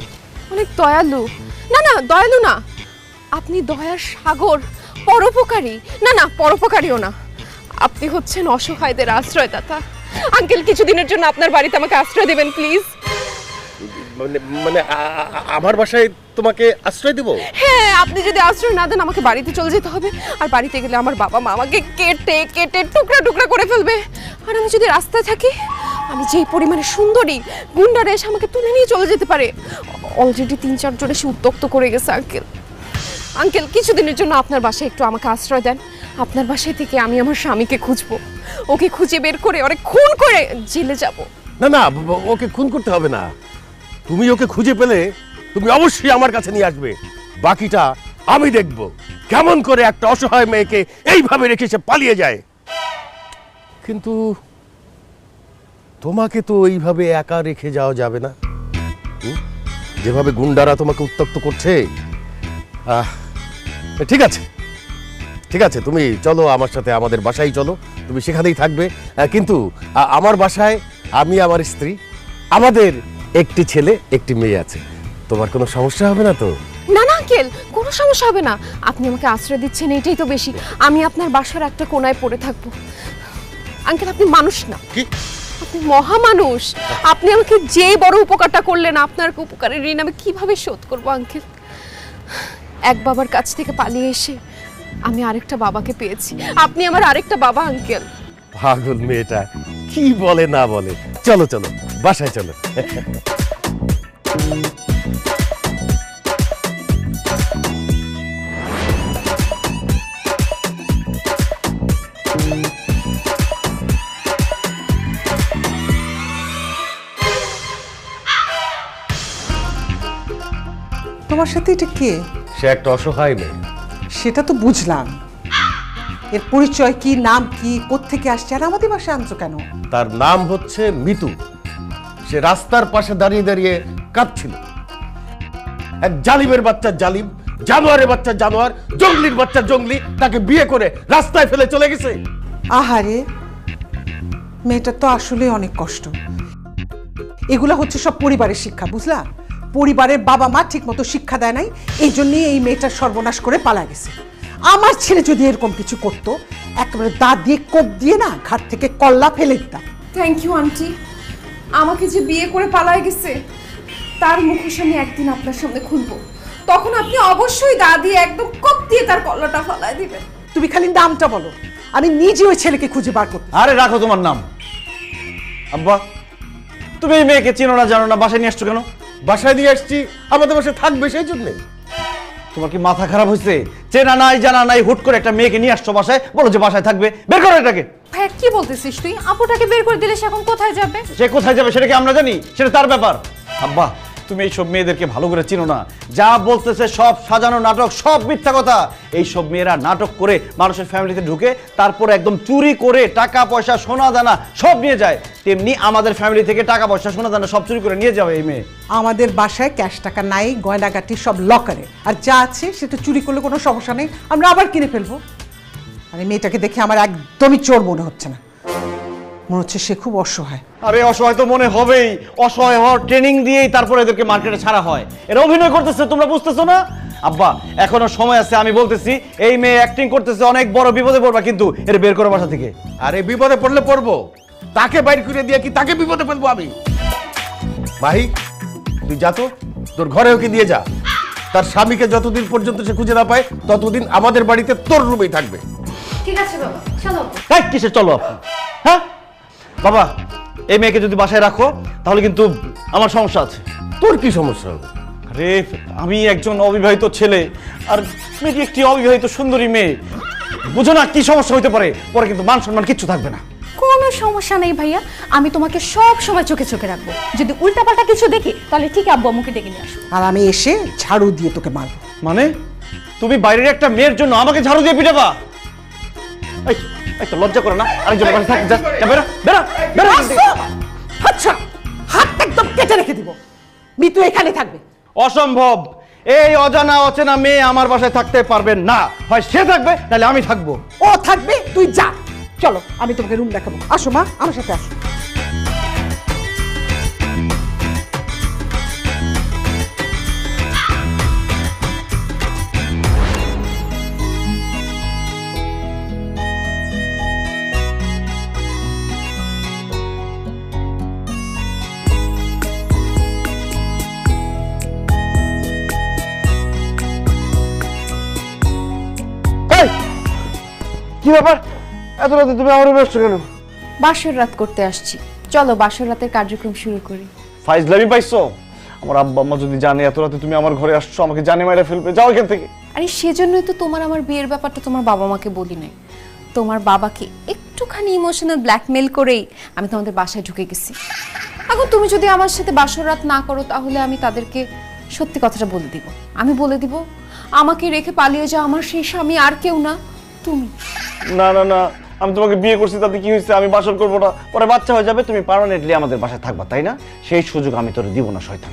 অনেক দয়ালু। না না, দয়ালু না, আপনি দয়ার সাগর, পরোপকারী। না না, পরোপকারীও না, আপনি হচ্ছেন অসহায়দের আশ্রয়দাতা। আঙ্কেল, কিছুদিনের জন্য আপনার বাড়িতে আমাকে আশ্রয় দেবেন প্লিজ। মানে মানে আমার বাসায় তোমাকে আশ্রয় দেব? হ্যাঁ, আপনি যদি আশ্রয় না দেন আমাকে বাড়িতে চলে যেতে হবে। আর বাড়িতে গেলে আমার বাবা মা আমাকে কেটে কেটে টুকরা টুকরা করে ফেলবে। আর আমি যদি রাস্তায় থাকি, আমি যেই পরিমাণে সুন্দরী, গুন্ডারা এসে আমাকে তুলে নিয়ে চলে যেতে পারে। অলরেডি 3-4 জন এসে উত্ত্যক্ত করে গেছে। আঙ্কেল কিছুদিনের জন্য আপনার বাসায় একটু আমাকে আশ্রয় দেন। আপনার বাসায় থেকে আমি আমার স্বামীকে খুঁজবো, ওকে খুঁজে বের করে ওরে খুন করে জেলে যাব। না না, ওকে খুন করতে হবে না। তুমি ওকে খুঁজে পেলে তুমি অবশ্যই আমার কাছে নিয়ে আসবে। বাকিটা আমি দেখব, কেমন করে একটা অসহায় মেয়েকে এইভাবে রেখে সে পালিয়ে যায়। কিন্তু তোমাকে তো এইভাবে একা রেখে যাওয়া যাবে না। যেভাবে গুন্ডারা তোমাকে উত্ত্যক্ত করছে। ঠিক আছে, ঠিক আছে, তুমি চলো আমার সাথে, আমাদের বাসায় চলো, তুমি সেখানেই থাকবে। কিন্তু আমার বাসায় আমি, আমার স্ত্রী, আমাদের একটি ছেলে একটি মেয়ে আছে। তোমার কোনো সমস্যা হবে না তো? না না আঙ্কেল, কোনো সমস্যা হবে না। আপনি আমাকে আশ্রয় দিচ্ছেন, এটাই তো বেশি। আমি আপনার বাসার একটা কোনায় পড়ে থাকবো। আঙ্কেল আপনি মানুষ না, কি আপনি মহামানুষ। আপনি আমাকে যে বড় উপকারটা করলেন, আপনার উপকারের ঋণ আমি কিভাবে শোধ করবো আঙ্কেল? এক বাবার কাছ থেকে পালিয়ে এসে আমি আরেকটা বাবাকে পেয়েছি। আপনি আমার আরেকটা বাবা আঙ্কেল। পাগল মেয়েটা কি বলে না বলে। চলো চলো বাসায় চলো। তোমার সাথে এটা কে? সে একটা অসহায় মেয়ে। সেটা তো বুঝলাম, এর পরিচয় কি, নাম কি, কোত্থেকে আসছে, আর আমাদের বাসায় আনছো কেন? তার নাম হচ্ছে মিতু। সে রাস্তার পাশে দাঁড়িয়ে দাঁড়িয়ে কাঁদছিল। এক জালিমের বাচ্চা জালিম, জানোয়ারের বাচ্চা জানোয়ার, জঙ্গলির বাচ্চা জঙ্গলি তাকে বিয়ে করে রাস্তায় ফেলে চলে গেছে। আহারে, মেয়েটার তো আসলে অনেক কষ্ট। এগুলা হচ্ছে সব পরিবারের শিক্ষা, বুঝলা? পরিবারের বাবা মা ঠিক মতো শিক্ষা দেয় নাই, এই জন্যই এই মেয়েটার সর্বনাশ করে পালা গেছে। আমার ছেলে যদি এরকম কিছু করতো, একেবারে দাঁত দিয়ে কোপ দিয়ে না ঘাট থেকে কল্লা ফেলে দিতাম। Thank you aunty. আমাকে যে বিয়ে করে পালায় গেছে, তার মুখোশ আমি একদিন আপনার সামনে খুলবো। তখন আপনি অবশ্যই দা দিয়ে একদম কোপ দিয়ে তার কল্লাটা ফালায় দিবেন। তুমি খালি নামটা বলো, আমি নিজে ওই ছেলেকে খুঁজে বার করতে। আরে রাখো তোমার নাম। আব্বা, তুমি এই মেয়েকে চেনো না জানো না, বাসায় নিয়ে আসছো কেন? বাসায় নিয়ে আসছি, আমাদের বাসায় থাকবে সেই জন্যে। তোমার কি মাথা খারাপ হয়েছে? চেনা নাই জানা নাই, হুট করে একটা মেয়েকে নিয়ে আসছো বাসায়, বলো যে বাসায় থাকবে। বের করো এটাকে। ভাই কি বলতেছিস তুই? আপুটাকে বের করে দিলে সে এখন কোথায় যাবে? সে কোথায় যাবে সেটা কি আমরা জানি? সেটা তার ব্যাপার। আব্বা, তুমি এইসব মেয়েদেরকে ভালো করে চিনো না। যা বলতেছে সব সাজানো নাটক, সব মিথ্যা কথা। এইসব মেয়েরা নাটক করে মানুষের ফ্যামিলিতে ঢুকে তারপরে একদম চুরি করে টাকা পয়সা সোনা দানা সব নিয়ে যায়। তেমনি আমাদের ফ্যামিলি থেকে টাকা পয়সা সোনা দানা সব চুরি করে নিয়ে যাবে এই মেয়ে। আমাদের বাসায় ক্যাশ টাকা নাই, গয়নাগাটি সব লকারে, আর যা আছে সেটা চুরি করলে কোনো সমস্যা নেই, আমরা আবার কিনে ফেলবো। আর এই মেয়েটাকে দেখে আমার একদমই চোর মনে হচ্ছে না, মনে হচ্ছে সে খুব অসহায়। আরে অসহায় তো মনে হবেই, অসহায় হওয়ার ট্রেনিং দিয়েই তারপরে এদেরকে মার্কেটে ছাড়া হয়। এরা অভিনয় করতেছে, তোমরা বুঝতেছো না? আব্বা এখনো সময় আছে, আমি বলতেছি এই মেয়ে অ্যাক্টিং করতেছে, অনেক বড় বিপদে পড়বা কিন্তু। এর বের করো বাসা থেকে। আরে বিপদে পড়লে পড়বো, তাকে বাইর করে দিয়ে কি তাকে বিপদে ফেলবো আমি? মাহি, তুই যা তো, তোর ঘরে ওকে দিয়ে যা। তার স্বামীকে যতদিন পর্যন্ত সে খুঁজে না পায় ততদিন আমাদের বাড়িতে তোর রুমেই থাকবে। ঠিক আছে বাবা, চলো। এই কিসে চলো আপনি? হ্যাঁ বাবা, এই মেয়েকে যদি বাসায় রাখো তাহলে কিন্তু আমার সমস্যা আছে। তোর কি সমস্যা হবে? আরে আমি একজন অবিবাহিত ছেলে, আর মেয়েটি একটি অবিবাহিত সুন্দরী মেয়ে, বুঝো না কি সমস্যা হতে পারে? পরে কিন্তু মান সম্মান কিচ্ছু থাকবে না। কোনো সমস্যা নেই ভাইয়া, আমি তোমাকে সব সময় চোখে চোখে রাখবো। যদি উল্টাপাল্টা কিছু দেখি তাহলে ঠিক আব্বু আম্মুকে ডেকে নিয়ে আসবো। আর আমি এসে ঝাড়ু দিয়ে তোকে মারবো। মানে তুমি বাইরের একটা মেয়ের জন্য আমাকে ঝাড়ু দিয়ে পিটাবা? এই তো লজ্জা করে না? আরেকজন বাসায় থাক, যা বেরো বেরো বেরো। আচ্ছা, হাত একদম কেটে রেখে দিব। মিতু এখানে থাকবে। অসম্ভব। এই অজানা অচেনা মেয়ে আমার বাসায় থাকতে পারবে না। হয় সে থাকবে নাহলে আমি থাকবো। ও থাকবে, তুই যা। চলো আমি তোমাকে রুম দেখাবো। আসো মা, আমার সাথে আসো। কি ব্যাপার এত রাতে তুমি আমার রুমে আসছো কেন? বাসর রাত করতে আসছি, চলো বাসর রাতের কার্যক্রম শুরু করি। ফাইজলামি পাইছো? আমার আব্বা আম্মা যদি জানে এত রাতে তুমি আমার ঘরে আসছো, আমাকে জানে মাইরা ফেলবে। যাও এখান থেকে। আরে সেজন্যই তো তোমার আমার বিয়ের ব্যাপারটা তোমার বাবা মাকে বলি নাই। তোমার বাবাকে একটুখানি ইমোশনাল ব্ল্যাকমেল করেই আমি তোমাদের বাসায় ঢুকে গেছি। এখন তুমি যদি আমার সাথে বাসর রাত না করো তাহলে আমি তাদেরকে সত্যি কথাটা বলে দিব। আমি বলে দিব আমাকে রেখে পালিয়ে যাও আমার সেই স্বামী আর কেউ না তুমি। না না না, আমি তোমাকে বিয়ে করছি তাতে কি হয়েছে? আমি বাসর করবো না, পরে বাচ্চা হয়ে যাবে, তুমি পার্মানেন্টলি আমাদের বাসায় থাকবা, তাই না? সেই সুযোগ আমি তোরে দিব না শয়তান।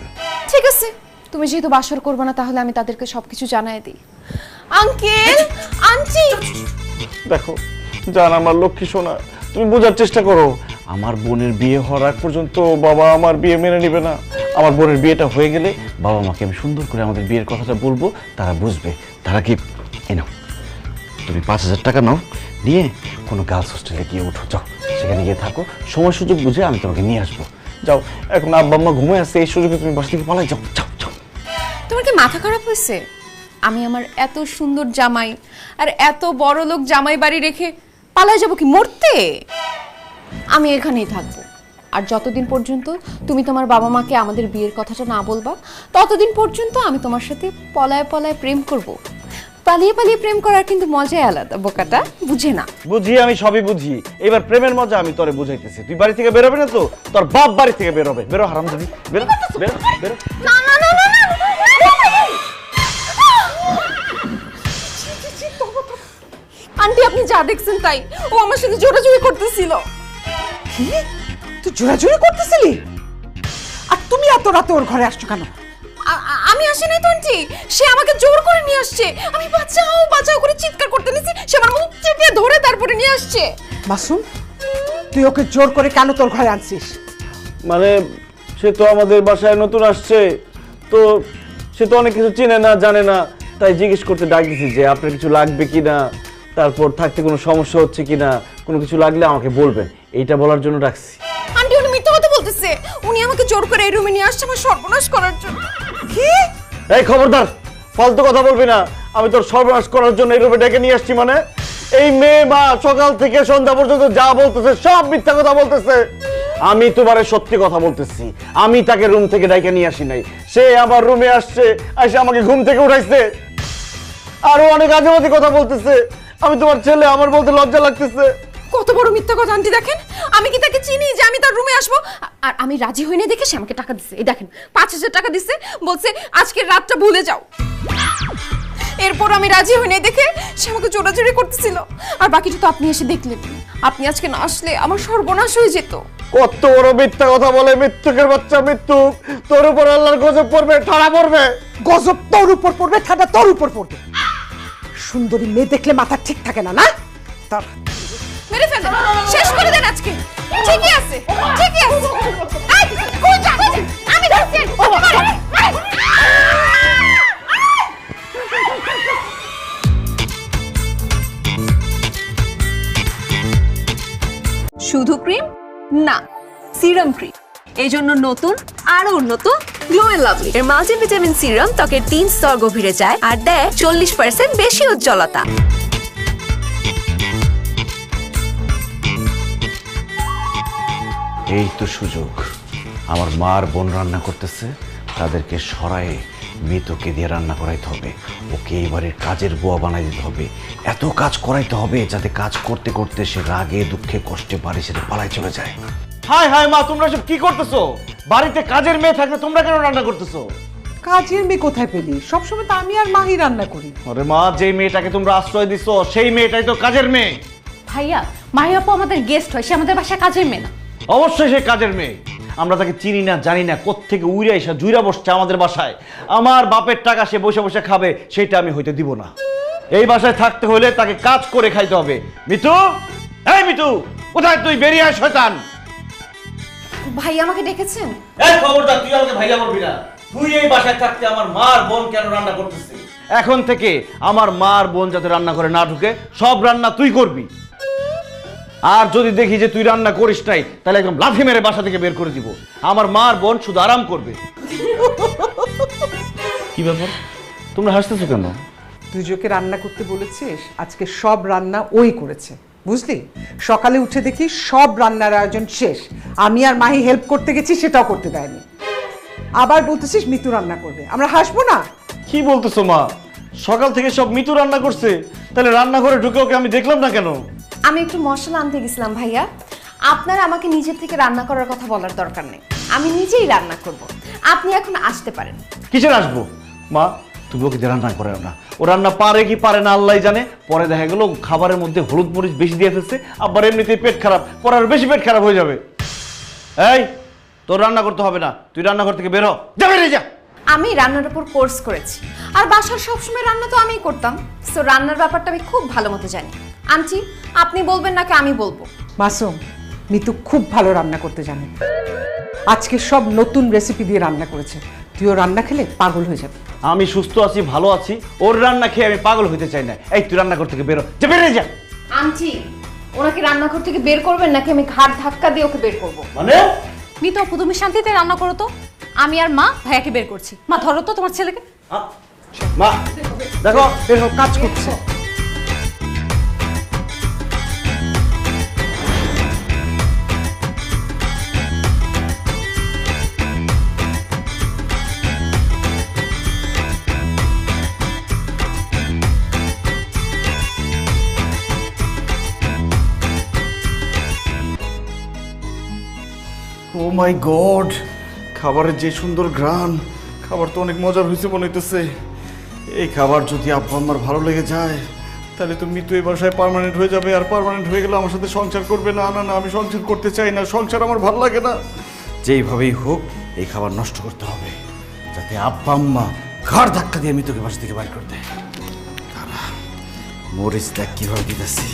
ঠিক আছে, তুমি যেহেতু বাসর করবে না তাহলে আমি তাদেরকে সবকিছু জানাই দিই। আঙ্কেল, আন্টি, দেখো জান আমার লক্ষ্মী সোনা, তুমি বোঝার চেষ্টা করো। আমার বোনের বিয়ে হওয়ার আগ পর্যন্ত বাবা আমার বিয়ে মেনে নেবে না। আমার বোনের বিয়েটা হয়ে গেলে বাবা মাকে আমি সুন্দর করে আমাদের বিয়ের কথাটা বলবো, তারা বুঝবে। তারা কি নাও, তুমি 5,000 টাকা নাও, নিয়ে কোনো গার্লস হোস্টেলে গিয়ে উঠো, যাও সেখানে গিয়ে থাকো, সময় সুযোগ বুঝে আমি তোমাকে নিয়ে আসবো। যাও, এখন আব্বা আম্মা ঘুমিয়ে আসছে, এই সুযোগে তুমি বাসা থেকে পালাই যাও। যাও যাও। তোমার কি মাথা খারাপ হয়েছে? আমি আমার এত সুন্দর জামাই আর এত বড় লোক জামাই বাড়ি রেখে পালায় যাবো কি মরতে? আমি এখানেই থাকবো। আর যতদিন পর্যন্ত তুমি তোমার বাবা মাকে আমাদের বিয়ের কথাটা না বলবা ততদিন পর্যন্ত আমি তোমার সাথে পলায় পলায় প্রেম করব। পালিয়ে পালিয়ে প্রেম করার কিন্তু মজাই আলাদা, বোকাটা বুঝে না। বুঝি, আমি সবই বুঝি। এবার প্রেমের মজা আমি তোরে বুঝাইতেছি। তুই বাড়ি থেকে বেরোবে না তো, তোর বাপ বাড়ি থেকে বেরোবে। বেরো হারামজাদি, বেরো বেরো বেরো। না না না না না, আন্টি আপনি যা দেখছেন তাই, ও আমার সাথে জোরাজুরি করতেছিল। কি? তুই জোরাজুরি করতেছিলি? আর তুমি এত রাতে ওর ঘরে আসছো কেন? আমি আসি নাই তো আন্টি, সে আমাকে জোর করে নিয়ে আসছে। আমি বাঁচাও বাঁচাও করে চিৎকার করতে নিছি, সে আমার মুখ চেপে ধরে তারপরে নিয়ে আসছে। মাসুম, তুই ওকে জোর করে কেন তোর ঘরে আনছিস? মানে সে তো আমাদের বাসায় নতুন আসছে, তো সে তো অনেক কিছু চিনে না জানে না, তাই জিজ্ঞেস করতে ডাক দিছি যে আপনার কিছু লাগবে কিনা, তারপর থাকতে কোনো সমস্যা হচ্ছে কিনা, কোনো কিছু লাগলে আমাকে বলবেন, এইটা বলার জন্য ডাকছি। আন্টি উনি মিথ্যা কথা বলতেছে, উনি আমাকে জোর করে এই রুমে নিয়ে আসছে আমার সর্বনাশ করার জন্য। কি? এই খবরদার, ফালতু কথা বলবি না। আমি তোর সর্বনাশ করার জন্য এই রুমে ডেকে নিয়ে আসছি মানে? এই মেয়ে মা সকাল থেকে সন্ধ্যা পর্যন্ত যা বলতেছে সব মিথ্যা কথা বলতেছে। আমি তোমারে সত্যি কথা বলতেছি, আমি তাকে রুম থেকে ডেকে নিয়ে আসি নাই। সে আমার রুমে আসছে, এসে আমাকে ঘুম থেকে উঠাইছে, আরো অনেক আজেবাজে কথা বলতেছে। আমি তোমার ছেলে, আমার বলতে লজ্জা লাগতেছে। কত বড় মিথ্যা কথা আন্টি দেখেন। আমি কি তাকে চিনি যে আমি তার রুমে আসবো? আর আমি রাজি হই না দেখে সে আমাকে টাকা দিচ্ছে। এই দেখেন 5,000 টাকা দিচ্ছে, বলছে আজকের রাতটা ভুলে যাও। এরপর আমি রাজি হই না দেখে সে আমাকে জোরাজুরি করতেছিল। আর বাকিটা তো আপনি এসে দেখলেন। আপনি আজকে না আসলে আমার সর্বনাশ হয়ে যেত। কত বড় মিথ্যা কথা বলে, মৃত্যুকের বাচ্চা মৃত্যু। তোর উপর আল্লাহর গজব পড়বে, ঠাড়া পড়বে। গজব তোর উপর পড়বে, ঠাডা তোর উপর পড়বে। সুন্দরী মেয়ে দেখলে মাথা ঠিক থাকে না, না? তার মেরে ফেলেন, শেষ করে দেন আজকে। ঠিকই আছে, ঠিকই আছে। এই, কই যান? আমি ধরছি। ও বাবা, শুধু ক্রিম না, সিরাম ক্রিম। এই জন্য নতুন আরো উন্নত গ্লো এন্ড লাভলি এর মাল্টিভিটামিন সিরাম ত্বকের 3 স্তর গভীরে যায় আর দেয় 40% বেশি উজ্জ্বলতা। এই তো সুযোগ। আমার মার বোন রান্না করতেছে, তাদেরকে সরায়ে মৃতকে দিয়ে রান্না করাইতে হবে। ওকে এই বাড়ির কাজের বুয়া বানাই দিতে হবে। এত কাজ করাইতে হবে যাতে কাজ করতে করতে সে রাগে দুঃখে কষ্টে বাড়ি ছেড়ে পালাই চলে যায়। হায় হায় মা, তোমরা সব কি করতেছো? বাড়িতে কাজের মেয়ে থাকলে তোমরা কেন রান্না করতেছো? কাজের মেয়ে কোথায় পেলি? সবসময় তো আমি আর মাহি রান্না করি। আরে মা, যে মেয়েটাকে তোমরা আশ্রয় দিছো সেই মেয়েটাই তো কাজের মেয়ে। ভাইয়া, মাহি আপু আমাদের গেস্ট হয়, সে আমাদের বাসায় কাজের মেয়ে না। অবশ্যই সে কাজের মেয়ে। আমরা তাকে চিনি না জানি না, কোত্থেকে উইরা এসে জুইরা বসছে আমাদের বাসায়। আমার বাপের টাকা সে বসে বসে খাবে, সেটা আমি হইতে দিব না। এই বাসায় থাকতে হলে তাকে কাজ করে খাইতে হবে। মিতু, এই মিতু, কোথায় তুই? বেরিয়ে আয় শয়তান। ভাই আমাকে ডেকেছেন? এই খবরদার, তুই আমাকে ভাইয়া বলবি না। তুই এই বাসায় থাকতে আমার মার বোন কেন রান্না করতেছিস? এখন থেকে আমার মার বোন যাতে রান্না করে না ঢুকে, সব রান্না তুই করবি। আর যদি দেখি যে তুই রান্না করিস নাই, তাহলে একদম লাথি মেরে বাসা থেকে বের করে দিব। আমার মার বোন শুধু আরাম করবে। কি ব্যাপার, তোমরা হাসতেছো কেন? তুই যোকে রান্না করতে বলেছিস, আজকে সব রান্না ওই করেছে, বুঝলি? সকালে উঠে দেখি সব রান্নার আয়োজন শেষ, আমি আর মাহি হেল্প করতে গেছি, সেটাও করতে দেয়নি। আবার বলতেছিস মিতু রান্না করবে, আমরা হাসবো না? কি বলতেছো মা? সকাল থেকে সব মিতু রান্না করছে, তাহলে রান্নাঘরে ঢুকে ওকে আমি দেখলাম না কেন? আমি একটু মশলা আনতে গেছিলাম ভাইয়া। আপনার আমাকে নিজের থেকে রান্না করার কথা বলার দরকার নেই, আমি নিজেই রান্না করব। আপনি এখন আসতে পারেন। কিসের আসবো মা? তুমি ওকে দিয়ে রান্না করে না, ও রান্না পারে কি পারে না আল্লাহ জানে। পরে দেখা গেল খাবারের মধ্যে হলুদ মরিচ বেশি দিয়ে ফেলছে, আবার এমনিতেই পেট খারাপ, পরে আর বেশি পেট খারাপ হয়ে যাবে। এই তোর রান্না করতে হবে না, তুই রান্নাঘর থেকে বের হ, যা বেরিয়ে যা। আমি রান্নার উপর কোর্স করেছি, আর বাসার সবসময় রান্না তো আমিই করতাম, সো রান্নার ব্যাপারটা আমি খুব ভালো মতো জানি। আন্টি, আপনি বলবেন নাকি আমি বলবো? মাসুম, মিতু খুব ভালো রান্না করতে জানে, আজকে সব নতুন রেসিপি দিয়ে রান্না করেছে, তুইও রান্না খেলে পাগল হয়ে যাবে। আমি সুস্থ আছি, ভালো আছি, ওর রান্না খেয়ে আমি পাগল হইতে চাই না। এই তুই রান্নাঘর থেকে বেরো, যা বেরিয়ে যা। আন্টি, ওনাকে রান্নাঘর থেকে বের করবেন নাকি আমি ঘাট ধাক্কা দিয়ে ওকে বের করবো? মানে মিতু আপু, তুমি শান্তিতে রান্না করো তো, আমি আর মা ভাইয়াকে বের করছি। মা ধরো তো তোমার ছেলেকে। মা দেখো বের হোক, কাজ করছে। ও মাই গড, খাবারের যে সুন্দর ঘ্রাণ, খাবার তো অনেক মজার হয়েছে মনে হইতেছে। এই খাবার যদি আব্বা আমার ভালো লেগে যায়, তাহলে তো মিতু এই বাসায় পার্মানেন্ট হয়ে যাবে, আর পার্মানেন্ট হয়ে গেলে আমার সাথে সংসার করবে। না না না, আমি সংসার করতে চাই না, সংসার আমার ভালো লাগে না। যেইভাবেই হোক এই খাবার নষ্ট করতে হবে, যাতে আব্বা আম্মা ঘাড় ধাক্কা দিয়ে মিতুকে বাসা থেকে বাইর করে দেয়। তারা মরিচ দেখ কিভাবে দিতেছি।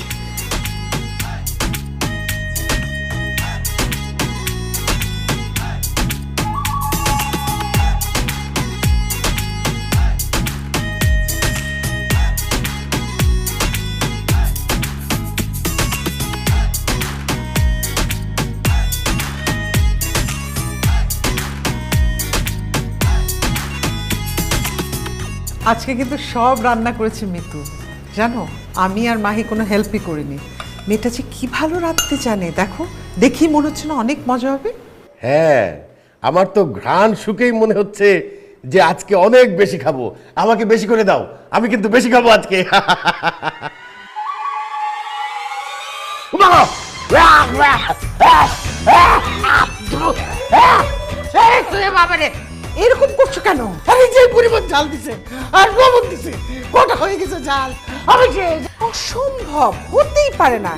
আজকে কিন্তু সব রান্না করেছে মিতু, জানো? আমি আর মাহি কোনো হেল্পই করিনি। মেয়েটা যে কি ভালো রাঁধতে জানে, দেখো, দেখি মনে হচ্ছে না অনেক মজা হবে। হ্যাঁ, আমার তো ঘ্রাণ শুকেই মনে হচ্ছে যে আজকে অনেক বেশি খাবো। আমাকে বেশি করে দাও, আমি কিন্তু বেশি খাবো আজকে। এরকম করছো কেন? আরে যে পরিমাণ ঝাল দিছে আর লবণ দিছে, কটা হয়ে গেছে ঝাল। আমি অসম্ভব, হতেই পারে না।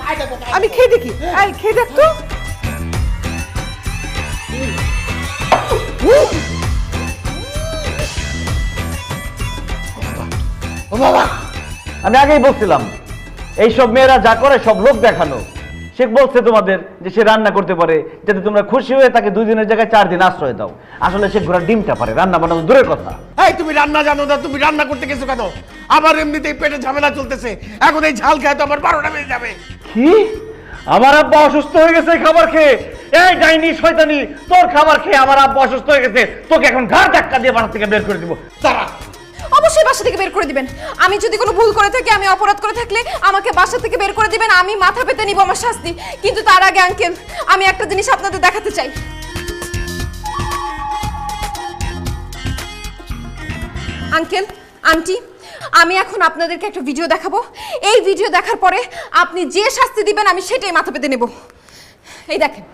আমি খেয়ে দেখি, এই খেয়ে দেখ তো। ও বাবা, আমি আগেই বলছিলাম এইসব মেয়েরা যা করে সব লোক দেখানো। সে বলছে তোমাদের যে সে রান্না করতে পারে, যাতে তোমরা খুশি হয়ে তাকে 2 দিনের জায়গায় 4 দিন আশ্রয় দাও। আসলে সে ঘোড়ার ডিমটা পারে, রান্না বানানো দূরের কথা। এই তুমি রান্না জানো না, তুমি রান্না করতে গেছো কেন? আবার এমনিতেই পেটে ঝামেলা চলতেছে, এখন এই ঝাল খেয়ে তো আমার 12টা বেজে যাবে। কি? আমার আব্বা অসুস্থ হয়ে গেছে খাবার খেয়ে? এই ডাইনি শয়তানি, তোর খাবার খেয়ে আমার আব্বা অসুস্থ হয়ে গেছে, তোকে এখন ঘাড় ধাক্কা দিয়ে বাসা থেকে বের করে দিব। তারা অবশ্যই বাসা থেকে বের করে দিবেন। আমি যদি কোনো ভুল করে থাকি, আমি অপরাধ করে থাকলে আমাকে বাসা থেকে বের করে দিবেন, আমি মাথা পেতে নিব আমার শাস্তি। কিন্তু তার আগে আঙ্কেল, আমি একটা জিনিস আপনাদের দেখাতে চাই। আঙ্কেল, আন্টি, আমি এখন আপনাদেরকে একটা ভিডিও দেখাবো। এই ভিডিও দেখার পরে আপনি যে শাস্তি দিবেন আমি সেটাই মাথা পেতে নেব। এই দেখেন।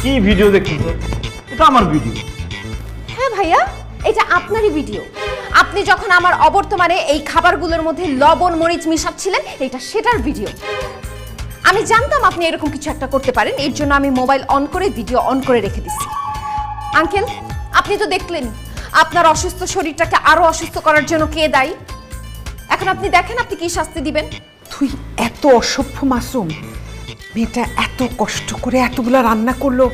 কি ভিডিও দেখছিস? এটা আমার ভিডিও। হ্যাঁ ভাইয়া, এটা আপনারই ভিডিও। আপনি যখন আমার অবর্তমানে এই খাবারগুলোর মধ্যে লবণ মরিচ মিশাচ্ছিলেন, এটা সেটার ভিডিও। আমি জানতাম আপনি এরকম কিছু একটা করতে পারেন, এর জন্য আমি মোবাইল অন করে ভিডিও অন করে রেখে দিচ্ছি। আঙ্কেল, আপনি তো দেখলেন আপনার অসুস্থ শরীরটাকে আরো অসুস্থ করার জন্য কে দায়ী। এখন আপনি দেখেন আপনি কি শাস্তি দিবেন। তুই এত অসভ্য মাসুম, মেয়েটা এত কষ্ট করে এতগুলা রান্না করলো,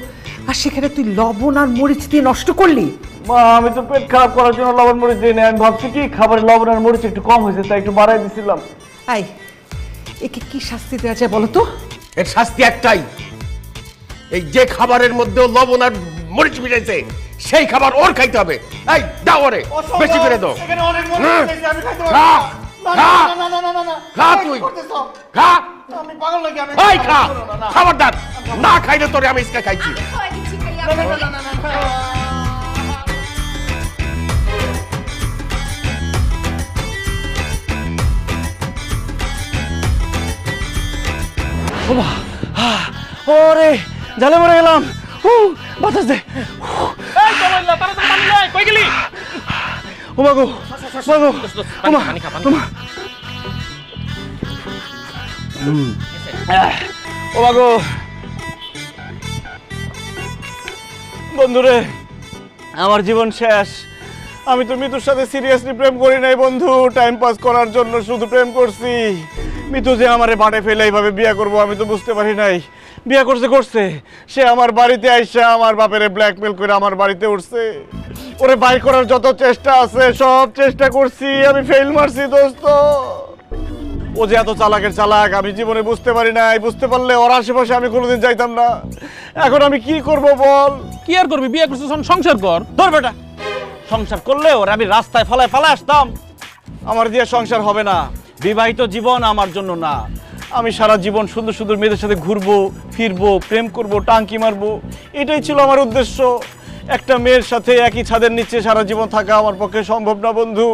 আর সেখানে তুই লবণ আর মরিচ দিয়ে নষ্ট করলি। মা, আমি তো পেট খারাপ করার জন্য লবণ মরিচ দিই না, আমি ভাবছি কি খাবারে লবণ আর মরিচ একটু কম হয়েছে, তাই একটু বাড়াই দিছিলাম। আই, একে কি শাস্তি দেওয়া যায় বলো তো? এর শাস্তি একটাই, এই যে খাবারের মধ্যে লবণ আর মরিচ মিশাইছে সেই খাবার ওর খাইতে হবে। এই দাও ওরে, বেশি করে দাও। এখানে অনেক মজা হইছে, আমি খাইতে পারবো খা, না। খা। না না না না না, খা এই তুই, কি করতেছো? খা। আমি পাগল নাকি? আমি এই খা, না, না, না। খবরদার না খাইলে তোরে আমি ইসকা খাইছি। না, না, না, না, না, না। ওবা, ওরে জালে মরে গেলাম। বাতাস দে। এই কমাইলা তাড়াতাড়ি পানি লাই, কই গেলি? ও মাগো, মাগো, পানি, পানি খা, পানি খা। ও মাগো। বন্ধুরে, আমার জীবন শেষ। আমি তো মিতুর সাথে সিরিয়াসলি প্রেম করি নাই বন্ধু, টাইম পাস করার জন্য শুধু প্রেম করছি। মিতু যে আমারে বাড়ে ফেলে এইভাবে বিয়ে করবো আমি তো বুঝতে পারি নাই। বিয়ে করছে সে আমার বাড়িতে আইসা আমার বাপেরে ব্ল্যাকমেল করে আমার বাড়িতে উঠছে। ওরে বাই করার যত চেষ্টা আছে সব চেষ্টা করছি, আমি ফেল মারছি দোস্ত। ও যে এত চালাকের চালাক আমি জীবনে বুঝতে পারি নাই। বুঝতে পারলে ওর আশেপাশে আমি কোনোদিন যাইতাম না। এখন আমি কি করব বল? কি আর করবি, বিয়ে করছিস সংসার কর। ধর বেটা, সংসার করলে ওর আমি রাস্তায় ফেলে আসতাম। আমার দিয়ে সংসার হবে না, বিবাহিত জীবন আমার জন্য না। আমি সারা জীবন সুন্দর সুন্দর মেয়েদের সাথে ঘুরবো ফিরবো, প্রেম করব, টাঙ্কি মারবো, এটাই ছিল আমার উদ্দেশ্য। একটা মেয়ের সাথে একই ছাদের নিচে সারা জীবন থাকা আমার পক্ষে সম্ভব না বন্ধু।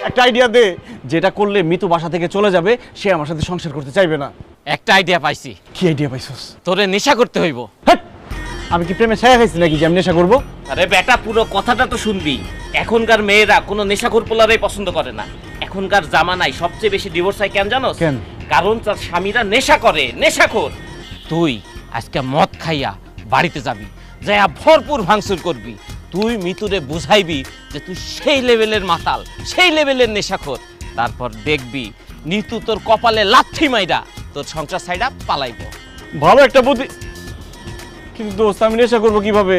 একটা আইডিয়া দে, যেটা করলে মিতু বাসা থেকে চলে যাবে, সে আমার সাথে সংসার করতে চাইবে না। একটা আইডিয়া পাইছি। কি আইডিয়া পাইছস? তোরে নেশা করতে হইব। হ্যাট! আমি কি প্রেমে ছায়া খাইছি নাকি যে আমি নেশা করবো? আরে বেটা, পুরো কথাটা তো শুনবি। এখনকার মেয়েরা কোনো নেশাখোর পোলারেই পছন্দ করে না। এখনকার জামানায় সবচেয়ে বেশি ডিভোর্স হয় কেন জানোস? কেন? কারণ তার স্বামীরা নেশা করে, নেশাখোর। তুই আজকে মদ খাইয়া বাড়িতে যাবি, যাইয়া ভরপুর ভাঙচুর করবি। তুই মিতুরে বুঝাইবি যে তুই সেই লেভেলের মাতাল, সেই লেভেলের নেশাখোর। তারপর দেখবি নিতু তোর কপালে লাথি মাইরা তোর সংসার সাইডা পালাইব। ভালো একটা বুদ্ধি, কিন্তু দোস্ত আমি নেশা করবো কিভাবে?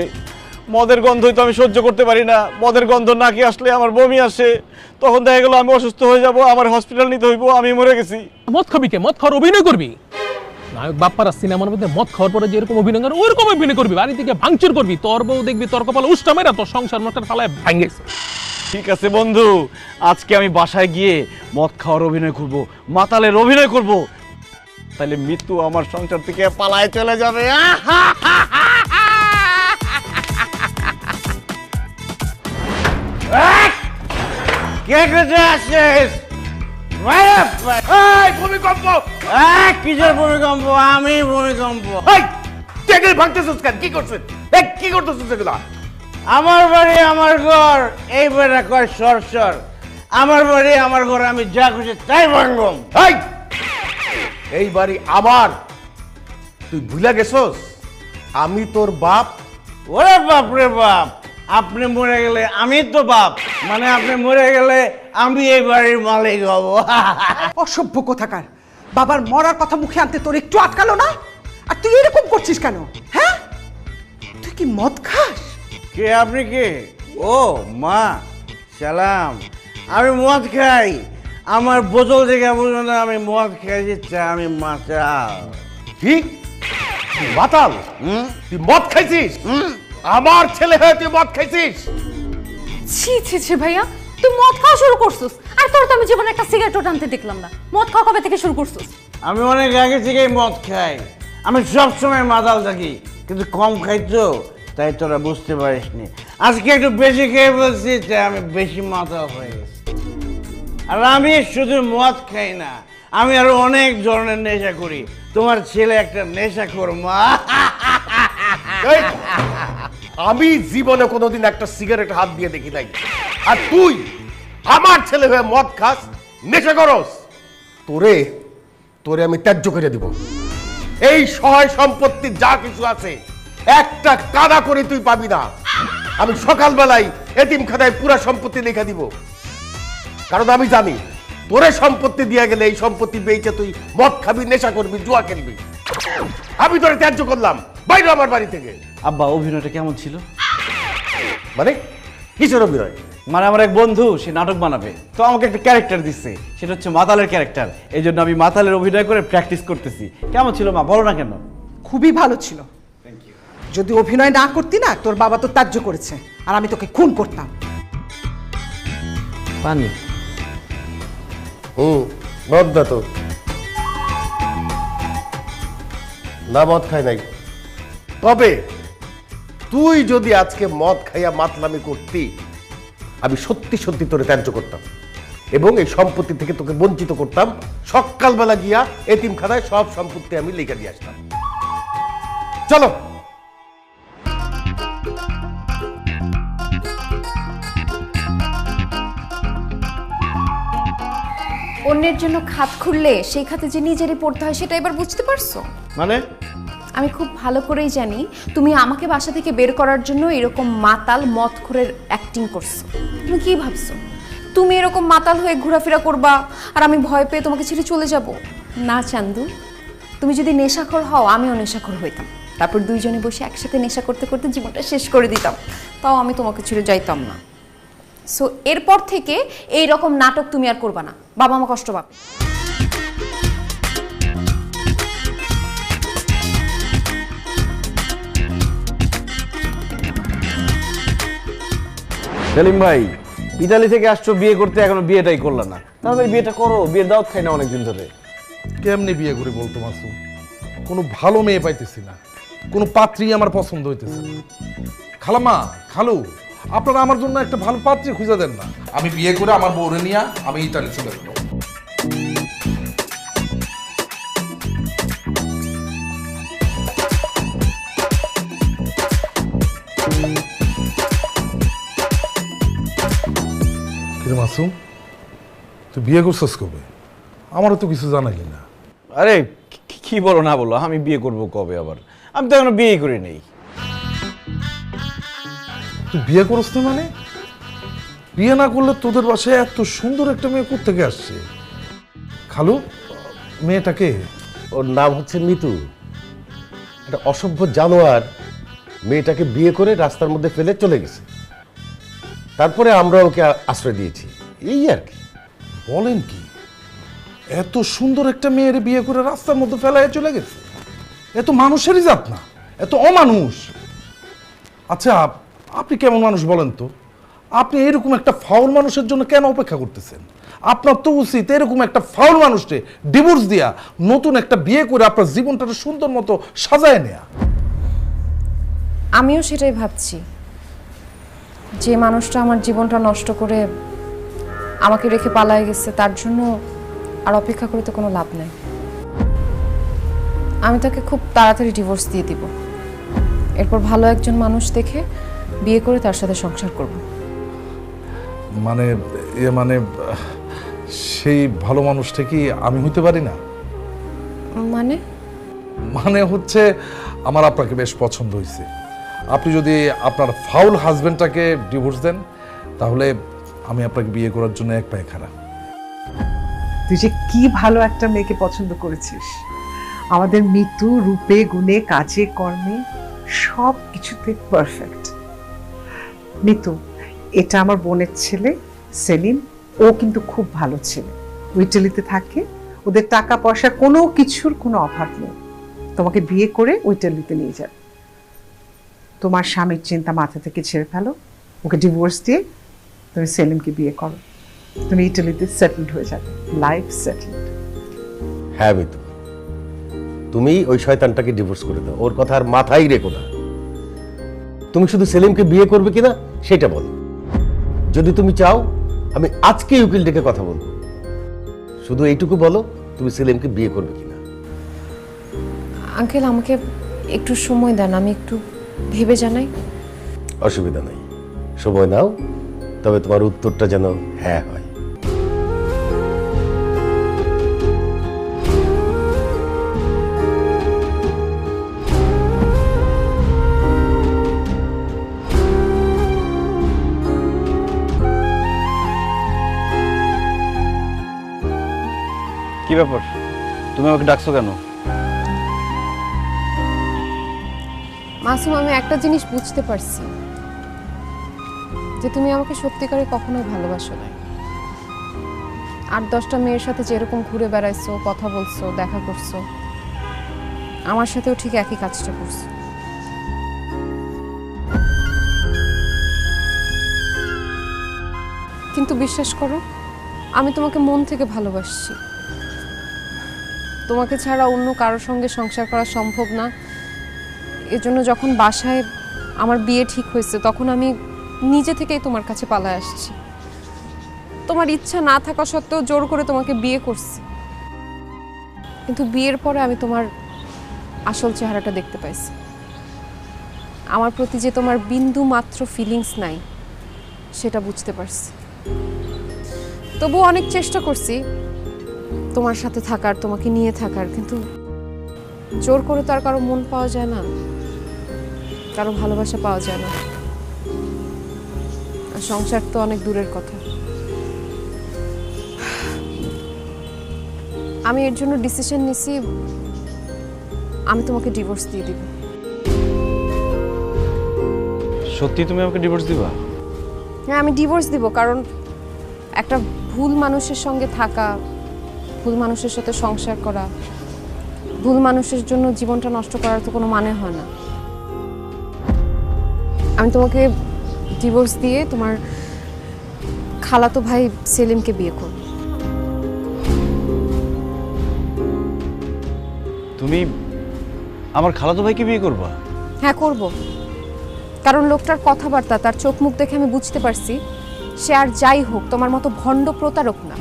মদের গন্ধই তো আমি সহ্য করতে পারি না। মদের গন্ধ নাকি আসলে আমার বমি আসে, তখন দেখা গেল আমি অসুস্থ হয়ে যাব, আমার হসপিটাল নিতে হইব, আমি মরে গেছি। মদ খাবি কে? মদ খাওয়ার অভিনয় করবি। নায়ক বাপ্পারা সিনেমার মধ্যে মদ খাওয়ার পরে যেরকম অভিনয় করে ওরকম অভিনয় করবি, বাড়ি থেকে ভাঙচুর করবি। তোর বউ দেখবি তোর কপালে উষ্টা মেরা তোর সংসার মশার ফালায় ভাঙেছে। ঠিক আছে বন্ধু, আজকে আমি বাসায় গিয়ে মদ খাওয়ার অভিনয় করব, মাতালের অভিনয় করব, তাহলে মৃত্যু আমার সংসার থেকে পালায় চলে যাবে। কে কোথায় আসছিস? ভূমিকম্প! কিসের ভূমিকম্প? আমি ভূমিকম্প। টেবিল ভাঙতেছিস কেন? কি করছিস? কি করতেছিস এগুলা? আমার বাড়ি আমার ঘর, এই বেড়া কয় সর। আমার বাড়ি আমার ঘর, আমি যা খুশি তাই ভাঙবম। এই বাড়ি আমার, তুই ভুলে গেছস আমি তোর বাপ। ওরে বাপ রে বাপ, আপনি মরে গেলে আমি তো বাপ, মানে আপনি মরে গেলে আমি এই বাড়ির মালিক হব। অসভ্য কোথাকার! বাবার মরার কথা মুখে আনতে তোর একটু আটকালো না? আর তুই এরকম করছিস কেন? হ্যাঁ, তুই কি মদ খাস? কে আপনি? কে? ও মা, সালাম। আমি মদ খাই, আমার বোতল থেকে বুঝো না, আমি মদ খাই দিচ্ছে, আমি মাতাল। কি মাতাল? তুই মদ খাইছিস? আমার ছেলে হয়ে তুই মদ খাইছিস? ছি ছি ছি ভাইয়া, তুই মদ খাওয়া শুরু করছিস। আর তোর তো আমি জীবনে একটা সিগারেটও টানতে দেখলাম না। মদ খাওয়া কবে থেকে শুরু করছিস? আমি অনেক আগে থেকেই মদ খাই, আমি সব সময় মাতাল থাকি, কিন্তু কম খাই তো, তাই তোরা বুঝতে পারিসনি। আজকে একটু বেশি খেয়ে বলছি, তাই আমি বেশি মাতাল হয়ে গেছি। আর আমি শুধু মদ খাই না, আমি আরো অনেক ধরনের নেশা করি। তোমার ছেলে একটা নেশাখোর মা। এই, আমি জীবনে কোনোদিন একটা সিগারেট হাত দিয়ে দেখি নাই, আর তুই আমার ছেলে হয়ে মদ খাস, নেশা করস। তোরে আমি ত্যায্য করে দিব। এই সহায় সম্পত্তি যা কিছু আছে একটা কাদা করে তুই পাবি না। আমি সকালবেলায় এতিমখানায় পুরা সম্পত্তি লিখে দিব, কারণ আমি জানি তোরে সম্পত্তি দিয়ে গেলে এই সম্পত্তি বেচে তুই মদ খাবি, নেশা করবি, জুয়া খেলবি। আমি তোরে ত্যায্য করলাম, বাইরে আমার বাড়ি থেকে। আব্বা, অভিনয়টা কেমন ছিল? মানে কিসের অভিনয়? মানে আমার এক বন্ধু, সে নাটক বানাবে, তো আমাকে একটা ক্যারেক্টার দিচ্ছে, সেটা হচ্ছে মাতালের ক্যারেক্টার। এই জন্য আমি মাতালের অভিনয় করে প্র্যাকটিস করতেছি। কেমন ছিল মা, বলো না কেন? খুবই ভালো ছিল। যদি অভিনয় না করতি না, তোর বাবা তো ত্যায্য করেছে, আর আমি তোকে খুন করতাম। পানি মদ না তো, না মদ খাই নাই। তবে তুই যদি আজকে মদ খাইয়া মাতলামি করতি, আমি সত্যি সত্যি তোরে ত্যায্য করতাম এবং এই সম্পত্তি থেকে তোকে বঞ্চিত করতাম। সকালবেলা গিয়া এতিমখানায় সব সম্পত্তি আমি লিখে দিয়ে আসতাম। চলো। অন্যের জন্য খাত খুললে সেই খাতে যে নিজেরই পড়তে হয় সেটা এবার বুঝতে পারছো? মানে আমি খুব ভালো করেই জানি তুমি আমাকে বাসা থেকে বের করার জন্য এরকম মাতাল মদখোরের অ্যাক্টিং করছো। তুমি কি ভাবছো তুমি এরকম মাতাল হয়ে ঘোরাফেরা করবা আর আমি ভয় পেয়ে তোমাকে ছেড়ে চলে যাব? না চান্দু, তুমি যদি নেশাখোর হও আমিও নেশাখোর হইতাম, তারপর দুইজনে বসে একসাথে নেশা করতে করতে জীবনটা শেষ করে দিতাম, তাও আমি তোমাকে ছেড়ে যাইতাম না। সো এরপর থেকে এই রকম নাটক তুমি আর করবা না, বাবা মা কষ্ট পাবে। সেলিম ভাই, ইতালি থেকে আসছো বিয়ে করতে, এখনো বিয়েটাই করলা না। তাহলে বিয়েটা করো, বিয়ের দাওয়াত খাই না অনেকদিন ধরে। কেমনি বিয়ে করে বলতো মাসুম? কোনো ভালো মেয়ে পাইতেছি না, কোনো পাত্রী আমার পছন্দ হইতেছে না। খালামা, খালু, আপনারা আমার জন্য একটা ভালো পাত্রী খুঁজে দেন না। আমি বিয়ে করে আমার বউরে নিয়ে আমি ইতালি চলে যাবো। কিরে মাসুম, তুই বিয়ে করছিস কবে? আমারও তো কিছু জানাইলি না। আরে কি বলো না বলো, আমি বিয়ে করব কবে আবার? আমি তো এখনো বিয়ে করি নেই। তুই বিয়ে করছ না মানে? বিয়ে না করলে তোদের বাসায় এত সুন্দর একটা মেয়ে কোত্থেকে আসছে? খালু, মেয়েটাকে? ওর নাম হচ্ছে মিতু। একটা অসভ্য জানোয়ার মেয়েটাকে বিয়ে করে রাস্তার মধ্যে ফেলে চলে গেছে। তারপরে আমরা ওকে আশ্রয় দিয়েছি, এই আর কি। বলেন কি, এত সুন্দর একটা মেয়ের বিয়ে করে রাস্তার মধ্যে ফেলায় চলে গেছে? এত মানুষেরই জাত না, এত অমানুষ। আচ্ছা, আপনি কেমন মানুষ বলেন তো? আপনি এরকম একটা ফাউল মানুষের জন্য কেন অপেক্ষা করতেছেন? আপনার তো উচিত এরকম একটা ফাউল মানুষকে ডিভোর্স দিয়া নতুন একটা বিয়ে করে আপনার জীবনটা সুন্দর মতো সাজায় নেয়া। আমিও সেটাই ভাবছি, যে মানুষটা আমার জীবনটা নষ্ট করে আমাকে রেখে পালায় গেছে তার জন্য আর অপেক্ষা করে তো কোনো লাভ নেই। আমি তাকে খুব তাড়াতাড়ি ডিভোর্স দিয়ে দিব, এরপর ভালো একজন মানুষ দেখে বিয়ে করে তার সাথে সংসার করব। মানে সেই ভালো মানুষটা কি আমি হইতে পারি না? মানে হচ্ছে আমার আপনাকে বেশ পছন্দ হয়েছে। আপনি যদি আপনার ফাউল হাজবেন্ডটাকে ডিভোর্স দেন তাহলে আমি আপনাকে বিয়ে করার জন্য এক পায়ে খাড়া। তুই যে কি ভালো একটা মেয়েকে পছন্দ করেছিস। আমাদের মিতু রূপে গুণে কাজে কর্মে সব কিছুতে পারফেক্ট। মিতু, এটা আমার বোনের ছেলে সেলিম, ও কিন্তু খুব ভালো ছেলে, ইটালিতে থাকে, ওদের টাকা পয়সা কোনো কিছুর কোনো অভাব নেই। তোমাকে বিয়ে করে ইটালিতে নিয়ে যাবে। তোমার স্বামীর চিন্তা মাথা থেকে ছেড়ে ফেলো, ওকে ডিভোর্স দিয়ে তুমি সেলিমকে বিয়ে করো, তুমি ইটালিতে সেটেলড হয়ে যাবে, লাইফ সেটেলড। হ্যাঁ মিতু, তুমি ওই শয়তানটাকে ডিভোর্স করে দাও, ওর কথা আর মাথায় রেখো না। তুমি শুধু সেলিমকে বিয়ে করবে কিনা সেটা বলো। যদি তুমি চাও আমি আজকেই উকিল ডেকে কথা বলবো। শুধু এইটুকু বলো, তুমি সেলিমকে বিয়ে করবে কিনা। আঙ্কেল, আমাকে একটু সময় দেন, আমি একটু ভেবে জানাই। অসুবিধা নাই, সময় নাও, তবে তোমার উত্তরটা যেন হ্যাঁ হয়। কি ব্যাপার, তুমি আমাকে ডাকছো কেন? মাসুম, আমি একটা জিনিস বুঝতে পারছি, যে তুমি আমাকে সত্যিকারে কখনোই ভালোবাসো না। 8-10টা মেয়ের সাথে যেরকম ঘুরে বেড়াইছো, কথা বলছো, দেখা করছো, আমার সাথেও ঠিক একই কাজটা করছো। কিন্তু বিশ্বাস করো, আমি তোমাকে মন থেকে ভালোবাসছি। তোমাকে ছাড়া অন্য কারোর সঙ্গে সংসার করা সম্ভব না। এজন্য যখন বাসায় আমার বিয়ে ঠিক হয়েছে, তখন আমি নিজে থেকেই তোমার কাছে পালায় আসছি। তোমার ইচ্ছা না থাকা সত্ত্বেও জোর করে তোমাকে বিয়ে করছি। কিন্তু বিয়ের পরে আমি তোমার আসল চেহারাটা দেখতে পাইছি। আমার প্রতি যে তোমার বিন্দু মাত্র ফিলিংস নাই, সেটা বুঝতে পারছি। তবুও অনেক চেষ্টা করছি তোমার সাথে থাকার, তোমাকে নিয়ে থাকার, কিন্তু জোর করে তো আর কারো মন পাওয়া যায় না, কারো ভালোবাসা পাওয়া যায় না। আর সংসার তো অনেক দূরের কথা। আমি এর জন্য ডিসিশন নিছি, আমি তোমাকে ডিভোর্স দিয়ে দিব। সত্যি তুমি আমাকে ডিভোর্স দিবা? হ্যাঁ, আমি ডিভোর্স দিব, কারণ একটা ভুল মানুষের সঙ্গে থাকা, ভুল মানুষের সাথে সংসার করা, ভুল মানুষের জন্য জীবনটা নষ্ট করার তো কোনো মানে হয় না। আমি তোমাকে ডিভোর্স দিয়ে তোমার খালাতো ভাই সেলিমকে বিয়ে করব। তুমি আমার খালাতো ভাইকে বিয়ে করবা? হ্যাঁ, করব। কারণ লোকটার কথাবার্তা, তার চোখ মুখ দেখে আমি বুঝতে পারছি সে আর যাই হোক তোমার মতো ভণ্ড প্রতারক না।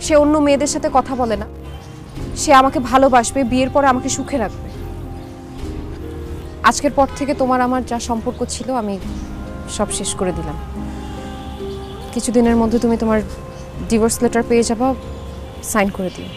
সে অন্য মেয়েদের সাথে কথা বলে না, সে আমাকে ভালোবাসবে, বিয়ের পরে আমাকে সুখে রাখবে। আজকের পর থেকে তোমার আমার যা সম্পর্ক ছিল আমি সব শেষ করে দিলাম। কিছুদিনের মধ্যে তুমি তোমার ডিভোর্স লেটার পেয়ে যাবা, সাইন করে দিও।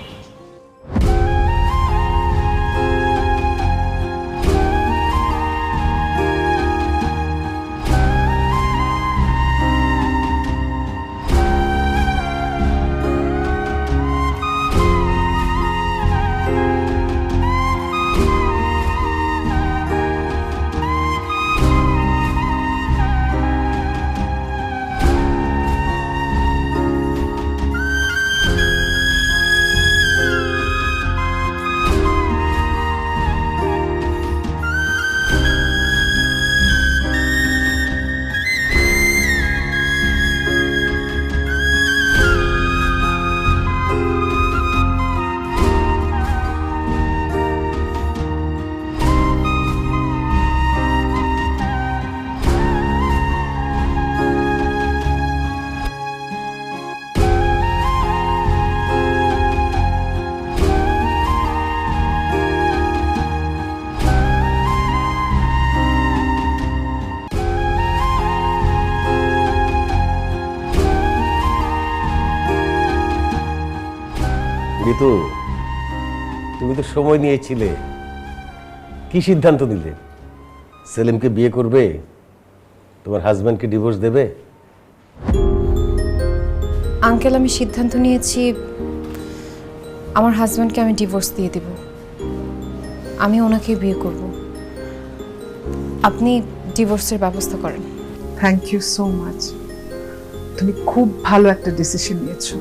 ঋতু, তুমি তো সময় নিয়েছিলে, কি সিদ্ধান্ত নিলে? সেলিমকে বিয়ে করবে, তোমার হাজব্যান্ডকে ডিভোর্স দেবে? আঙ্কেল, আমি সিদ্ধান্ত নিয়েছি আমার হাজব্যান্ডকে আমি ডিভোর্স দিয়ে দেব। আমি ওনাকে বিয়ে করব। আপনি ডিভোর্সের ব্যবস্থা করেন। Thank you so much. তুমি খুব ভালো একটা ডিসিশন নিয়েছো,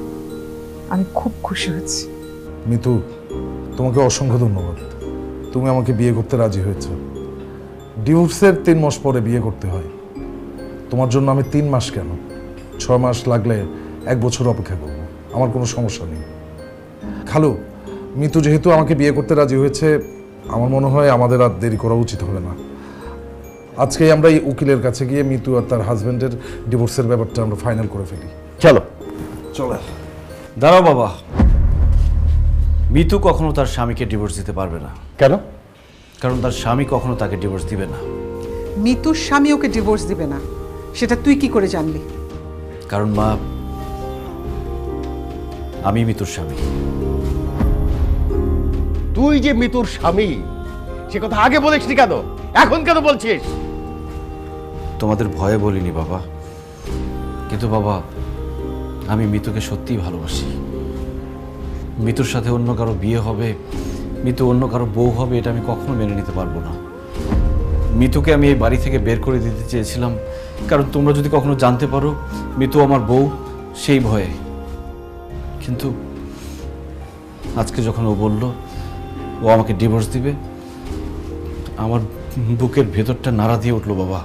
আমি খুব খুশি হয়েছি। মিতু, তোমাকে অসংখ্য ধন্যবাদ। তুমি আমাকে বিয়ে করতে রাজি হয়েছ। ডিভোর্সের 3 মাস পরে বিয়ে করতে হয়। তোমার জন্য আমি 3 মাস কেন, 6 মাস লাগলে 1 বছর অপেক্ষা করব, আমার কোনো সমস্যা নেই। খালু, মিতু যেহেতু আমাকে বিয়ে করতে রাজি হয়েছে, আমার মনে হয় আমাদের আর দেরি করা উচিত হবে না। আজকেই আমরা এই উকিলের কাছে গিয়ে মিতু আর তার হাজব্যান্ডের ডিভোর্সের ব্যাপারটা আমরা ফাইনাল করে ফেলি। চলো। চলো। দাঁড়াও বাবা, মিতু কখনো তার স্বামীকে ডিভোর্স দিতে পারবে না। কেন? কারণ তার স্বামী কখনো তাকে ডিভোর্স দিবে না। মিতুর স্বামী ওকে ডিভোর্স দিবে না, সেটা তুই কি করে জানলি? কারণ মা, আমি মিতুর স্বামী। তুই যে মিতুর স্বামী, সে কথা আগে বলিসনি কেন? এখন কেন বলছিস? তোমাদের ভয়ে বলিনি বাবা, কিন্তু বাবা আমি মিতুকে সত্যিই ভালোবাসি। মিতুর সাথে অন্য কারো বিয়ে হবে, মিতু অন্য কারো বউ হবে, এটা আমি কখনো মেনে নিতে পারবো না। মিতুকে আমি এই বাড়ি থেকে বের করে দিতে চেয়েছিলাম, কারণ তোমরা যদি কখনো জানতে পারো মিতু আমার বউ, সেই ভয়ে। কিন্তু আজকে যখন ও বলল ও আমাকে ডিভোর্স দিবে, আমার বুকের ভেতরটা নাড়া দিয়ে উঠলো বাবা।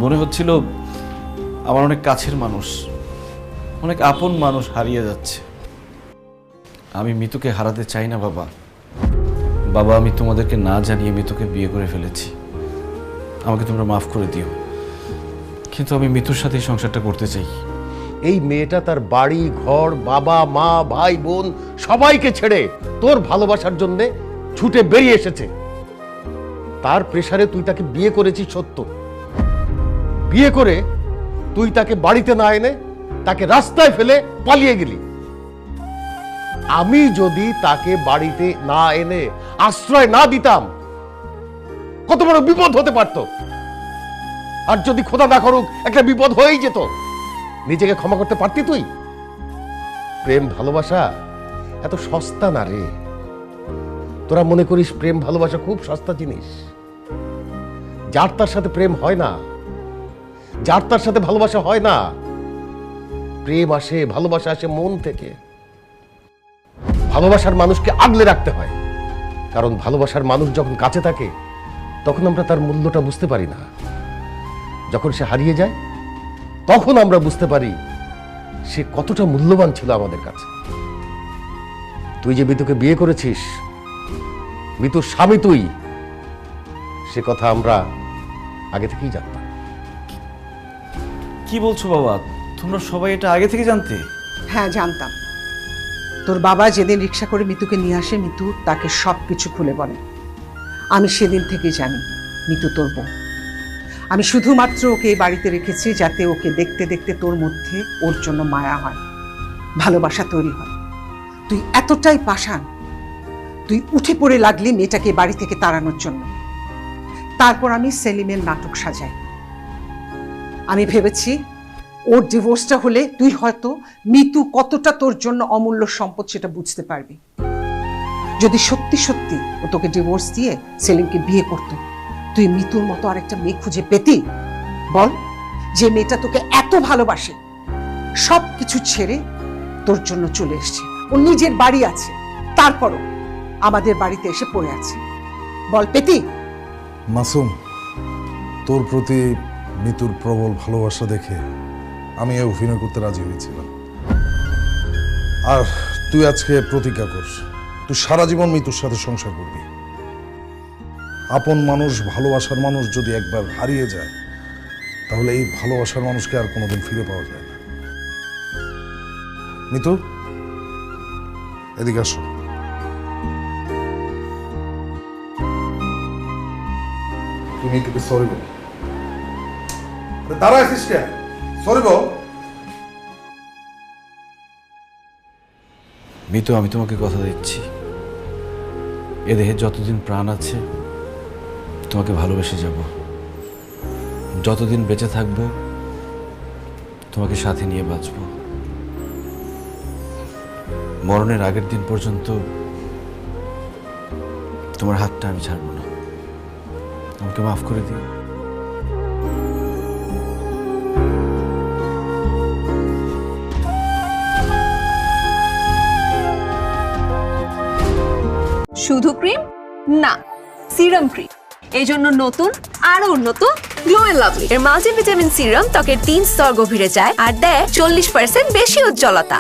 মনে হচ্ছিল আমার অনেক কাছের মানুষ, অনেক আপন মানুষ হারিয়ে যাচ্ছে। আমি মিতুকে হারাতে চাই না বাবা। বাবা, আমি তোমাদেরকে না জানিয়ে মিতুকে বিয়ে করে ফেলেছি, আমাকে তোমরা মাফ করে দিও। কিন্তু আমি মিতুর সাথে এই সংসারটা করতে চাই। এই মেয়েটা তার বাড়ি ঘর, বাবা মা ভাই বোন সবাইকে ছেড়ে তোর ভালোবাসার জন্য ছুটে বেরিয়ে এসেছে। তার প্রেসারে তুই তাকে বিয়ে করেছিস সত্য, বিয়ে করে তুই তাকে বাড়িতে না এনে তাকে রাস্তায় ফেলে পালিয়ে গেলি। আমি যদি তাকে বাড়িতে না এনে আশ্রয় না দিতাম, কত বড় বিপদ হতে পারত। আর যদি খোদা না করুক একটা বিপদ হয়েই যেত, নিজেকে ক্ষমা করতে পারতি তুই? প্রেম ভালোবাসা এত সস্তা না রে। তোরা মনে করিস প্রেম ভালোবাসা খুব সস্তা জিনিস। যার তার সাথে প্রেম হয় না, যার তার সাথে ভালোবাসা হয় না। প্রেম আসে, ভালোবাসা আসে মন থেকে। ভালোবাসার মানুষকে আগলে রাখতে হয়, কারণ ভালোবাসার মানুষ যখন কাছে থাকে তখন আমরা তার মূল্যটা বুঝতে পারি না। যখন সে হারিয়ে যায় তখন আমরা বুঝতে পারি সে কতটা মূল্যবান ছিল আমাদের কাছে। তুই যে মিতুকে বিয়ে করেছিস, মিতুর স্বামী তুই, সে কথা আমরা আগে থেকেই জানতাম। কি বলছো বাবা? তোমরা সবাই এটা আগে থেকে জানতে? হ্যাঁ, জানতাম। তোর বাবা যেদিন রিক্সা করে মিতুকে নিয়ে আসে, মিতু তাকে সব কিছু খুলে বলে। আমি সেদিন থেকে জানি মিতু তোর বউ। আমি শুধুমাত্র ওকে এই বাড়িতে রেখেছি যাতে ওকে দেখতে দেখতে তোর মধ্যে ওর জন্য মায়া হয়, ভালোবাসা তৈরি হয়। তুই এতটাই পাষাণ, তুই উঠে পড়ে লাগলি মেয়েটাকে বাড়ি থেকে তাড়ানোর জন্য। তারপর আমি সেলিমের নাটক সাজাই। আমি ভেবেছি ওর ডিভোর্সটা হলে তুই হয়তো মিতু কতটা তোর জন্য অমূল্য সম্পদ সেটা বুঝতে পারবি। যদি সত্যি সত্যি ও তোকে ডিভোর্স দিয়ে সেলিমকে বিয়ে করত, তুই মিতুর মতো আরেকটা মেয়ে খুঁজে পেতি? বল, যে মেয়েটা তোকে এত ভালোবাসে, সব কিছু ছেড়ে তোর জন্য চলে এসছে। ও নিজের বাড়ি আছে, তারপরও আমাদের বাড়িতে এসে পড়ে আছে। বল পেতি? মাসুম, তোর প্রতি মিতুর প্রবল ভালোবাসা দেখে আমি এই অভিনয় করতে রাজি হয়েছিলাম। আর তুই আজকে প্রতিজ্ঞা কর, তুই সারা জীবন মিতুর সাথে সংসার করবি। আপন মানুষ, ভালোবাসার মানুষ যদি একবার হারিয়ে যায়, তাহলে এই ভালোবাসার মানুষকে আর কোনোদিন ফিরে পাওয়া যায় না। মিতু, এদিকে আসো। তুমি তোকে সরি বল। দাঁড়া আছিস কে? সরি বল। মিতু, আমি তোমাকে কথা দিচ্ছি, এ দেহে যতদিন প্রাণ আছে তোমাকে ভালোবেসে যাব। যতদিন বেঁচে থাকবো তোমাকে সাথে নিয়ে বাঁচব। মরণের আগের দিন পর্যন্ত তোমার হাতটা আমি ছাড়বো না। আমাকে মাফ করে দিও। শুধু ক্রিম না, সিরাম ক্রিম। এই জন্য নতুন আরো উন্নত গ্লো এন্ড লাভলি এর মাল্টিভিটামিন সিরাম ত্বকের 3 স্তর গভীরে যায় আর দেয় 40% বেশি উজ্জ্বলতা।